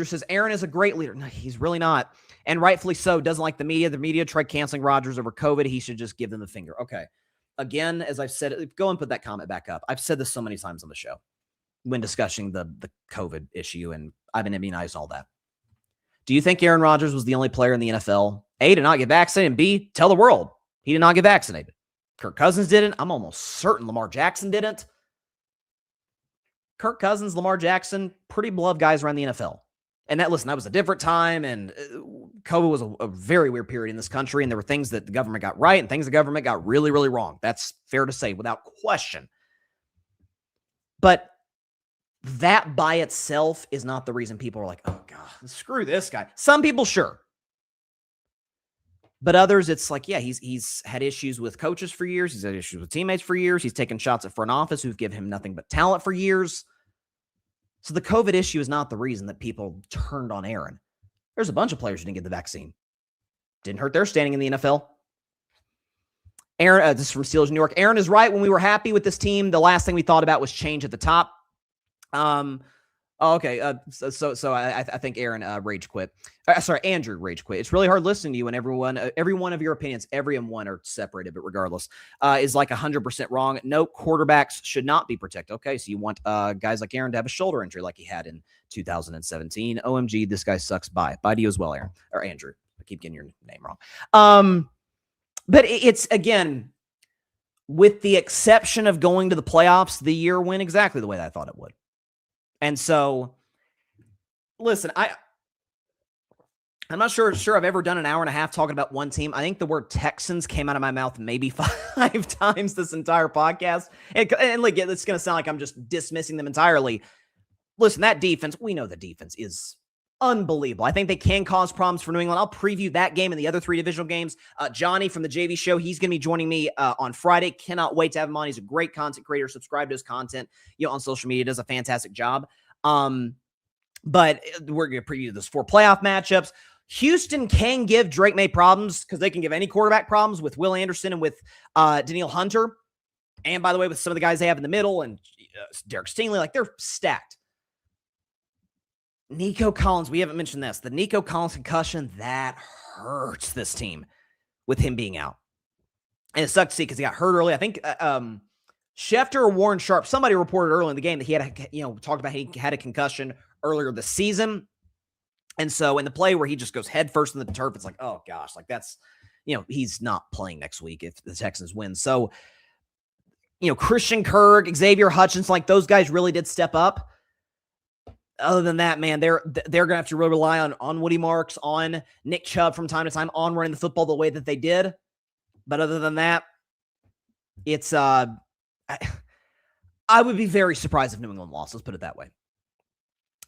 says, Aaron is a great leader. No, he's really not. And rightfully so. Doesn't like the media. The media tried canceling Rodgers over COVID. He should just give them the finger. Okay. Again, as I've said, go and put that comment back up. I've said this so many times on the show when discussing the COVID issue and I've been immunized and all that. Do you think Aaron Rodgers was the only player in the NFL, A, to not get vaccinated, and B, tell the world he did not get vaccinated? Kirk Cousins didn't. I'm almost certain Lamar Jackson didn't. Kirk Cousins, Lamar Jackson, pretty beloved guys around the NFL. And that was a different time, and COVID was a very weird period in this country, and there were things that the government got right and things the government got really, really wrong. That's fair to say without question. But that by itself is not the reason people are like, oh, God, screw this guy. Some people, sure. But others, it's like, yeah, he's had issues with coaches for years. He's had issues with teammates for years. He's taken shots at front office who've given him nothing but talent for years. So the COVID issue is not the reason that people turned on Aaron. There's a bunch of players who didn't get the vaccine. Didn't hurt their standing in the NFL. Aaron, this is from Steelers New York. Aaron is right. When we were happy with this team, the last thing we thought about was change at the top. Okay. So I think Aaron rage quit. Andrew rage quit. It's really hard listening to you when every one of your opinions, everyone are separated, but regardless, is like 100% wrong. No, quarterbacks should not be protected. Okay, so you want guys like Aaron to have a shoulder injury like he had in 2017. OMG, this guy sucks. Bye to you as well, Aaron or Andrew. I keep getting your name wrong. But it's again, with the exception of going to the playoffs, the year went exactly the way that I thought it would. And so, listen, I'm not sure I've ever done an hour and a half talking about one team. I think the word Texans came out of my mouth maybe 5 times this entire podcast. And like, it's going to sound like I'm just dismissing them entirely. Listen, that defense, we know the defense is unbelievable. I think they can cause problems for New England. I'll preview that game and the other 3 divisional games. Johnny from the JV show, he's going to be joining me on Friday. Cannot wait to have him on. He's a great content creator. Subscribe to his content, on social media. Does a fantastic job. But we're going to preview those 4 playoff matchups. Houston can give Drake May problems because they can give any quarterback problems with Will Anderson and with Daniil Hunter. And by the way, with some of the guys they have in the middle and Derek Stingley, like they're stacked. Nico Collins, we haven't mentioned this. The Nico Collins concussion, that hurts this team with him being out. And it sucked to see because he got hurt early. I think Schefter or Warren Sharp, somebody reported early in the game that he had, talked about he had a concussion earlier this season. And so in the play where he just goes head first in the turf, it's like, oh gosh, like that's, he's not playing next week if the Texans win. So, Christian Kirk, Xavier Hutchinson, like those guys really did step up. Other than that, man, they're going to have to really rely on Woody Marks, on Nick Chubb from time to time, on running the football the way that they did. But other than that, it's I would be very surprised if New England lost. Let's put it that way.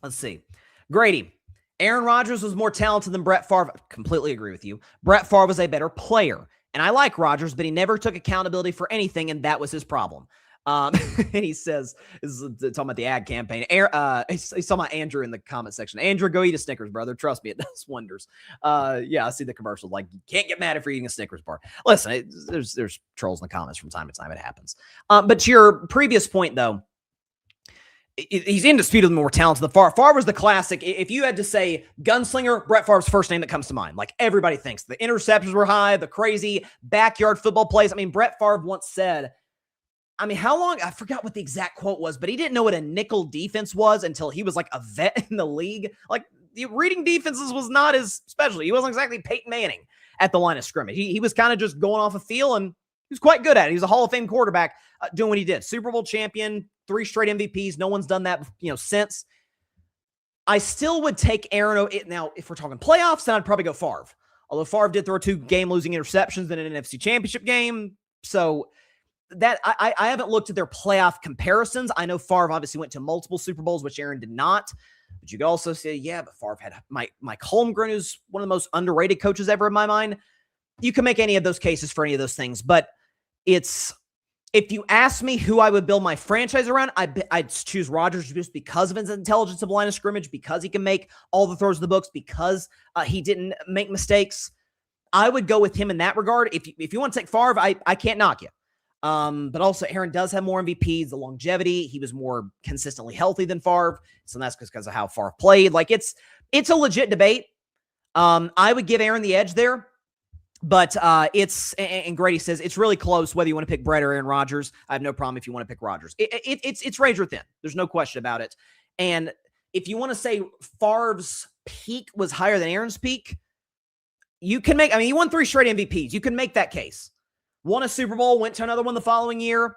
Let's see. Grady, Aaron Rodgers was more talented than Brett Favre. Completely agree with you. Brett Favre was a better player. And I like Rodgers, but he never took accountability for anything, and that was his problem. And he says, this is talking about the ad campaign. He's talking about Andrew in the comment section. Andrew, go eat a Snickers, brother. Trust me, it does wonders. Yeah, I see the commercials. Like, you can't get mad if you're eating a Snickers bar. Listen, there's trolls in the comments from time to time. It happens. But to your previous point, though, he's indisputably more talented than Favre. Favre was the classic. If you had to say gunslinger, Brett Favre's first name that comes to mind. Like, everybody thinks the interceptions were high, the crazy backyard football plays. I mean, Brett Favre once said, how long? I forgot what the exact quote was, but he didn't know what a nickel defense was until he was like a vet in the league. Like, reading defenses was not his specialty. He wasn't exactly Peyton Manning at the line of scrimmage. He was kind of just going off a feel, and he was quite good at it. He was a Hall of Fame quarterback doing what he did. Super Bowl champion, 3 straight MVPs. No one's done that, since. I still would take Aaron. Now, if we're talking playoffs, then I'd probably go Favre. Although Favre did throw 2 game-losing interceptions in an NFC Championship game. So that I haven't looked at their playoff comparisons. I know Favre obviously went to multiple Super Bowls, which Aaron did not. But you could also say, yeah, but Favre had Mike Holmgren, who's one of the most underrated coaches ever in my mind. You can make any of those cases for any of those things. But if you ask me who I would build my franchise around, I'd choose Rodgers just because of his intelligence of line of scrimmage, because he can make all the throws of the books, because he didn't make mistakes. I would go with him in that regard. If you want to take Favre, I can't knock you. But also Aaron does have more MVPs, the longevity. He was more consistently healthy than Favre. So that's because of how Favre played. Like, it's a legit debate. I would give Aaron the edge there. But and Grady says it's really close whether you want to pick Brett or Aaron Rodgers. I have no problem if you want to pick Rodgers. It's razor thin. There's no question about it. And if you want to say Favre's peak was higher than Aaron's peak, you can make, he won 3 straight MVPs. You can make that case. Won a Super Bowl, went to another one the following year.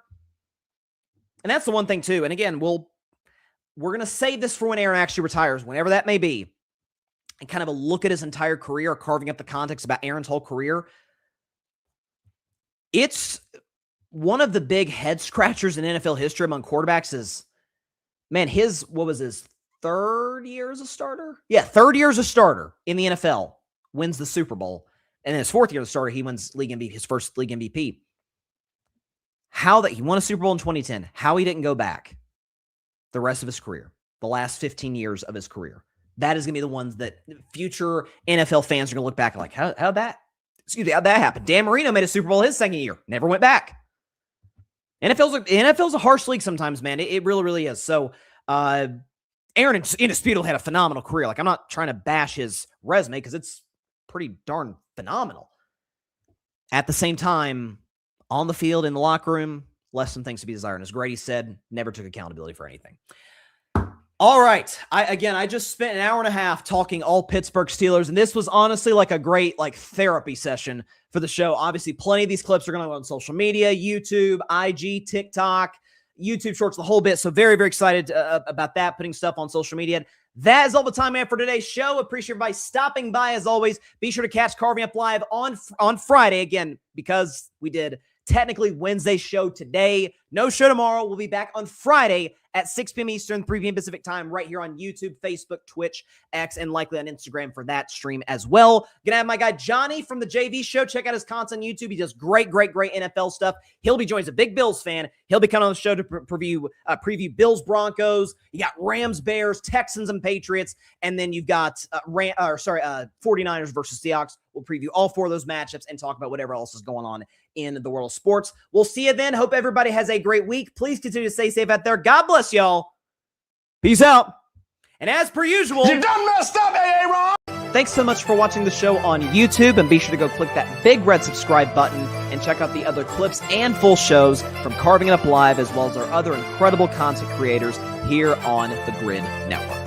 And that's the one thing too. And again, we're going to save this for when Aaron actually retires, whenever that may be. And kind of a look at his entire career, carving up the context about Aaron's whole career. It's one of the big head scratchers in NFL history among quarterbacks is, man, what was his 3rd year as a starter? Yeah, 3rd year as a starter in the NFL, wins the Super Bowl. And in his 4th year as a starter, he wins league MVP, his first league MVP. He won a Super Bowl in 2010. How he didn't go back the rest of his career, the last 15 years of his career. That is going to be the ones that future NFL fans are going to look back and like, how'd that happen? Dan Marino made a Super Bowl his 2nd year, never went back. NFL's a harsh league sometimes, man. It really, really is. So, Aaron indisputably had a phenomenal career. Like, I'm not trying to bash his resume because it's pretty darn phenomenal. At the same time, on the field, in the locker room, less than things to be desired. And as Grady said, never took accountability for anything. All right. I just spent an hour and a half talking all Pittsburgh Steelers, and this was honestly like a great therapy session for the show. Obviously, plenty of these clips are going to go on social media, YouTube, IG, TikTok, YouTube Shorts, the whole bit. So very, very excited about that, putting stuff on social media. That is all the time I have for today's show. Appreciate everybody stopping by as always. Be sure to catch Carving Up Live on Friday again, because we did technically Wednesday's show today. No show tomorrow. We'll be back on Friday at 6 p.m. Eastern, 3 p.m. Pacific time, right here on YouTube, Facebook, Twitch, X, and likely on Instagram for that stream as well. Gonna have my guy Johnny from the JV show. Check out his content on YouTube. He does great NFL stuff. He'll be joined as a big Bills fan. He'll be coming on the show to preview Bills, Broncos. You got Rams, Bears, Texans, and Patriots, and then you've got 49ers versus Seahawks. We'll preview all 4 of those matchups and talk about whatever else is going on in the world of sports. We'll see you then. Hope everybody has a great week. Please continue to stay safe out there. God bless y'all. Peace out. And as per usual, You done messed up, Aaron! thanks so much for watching the show on YouTube, and be sure to go click that big red subscribe button and check out the other clips and full shows from Carving It Up Live, as well as our other incredible content creators here on the Grid Network.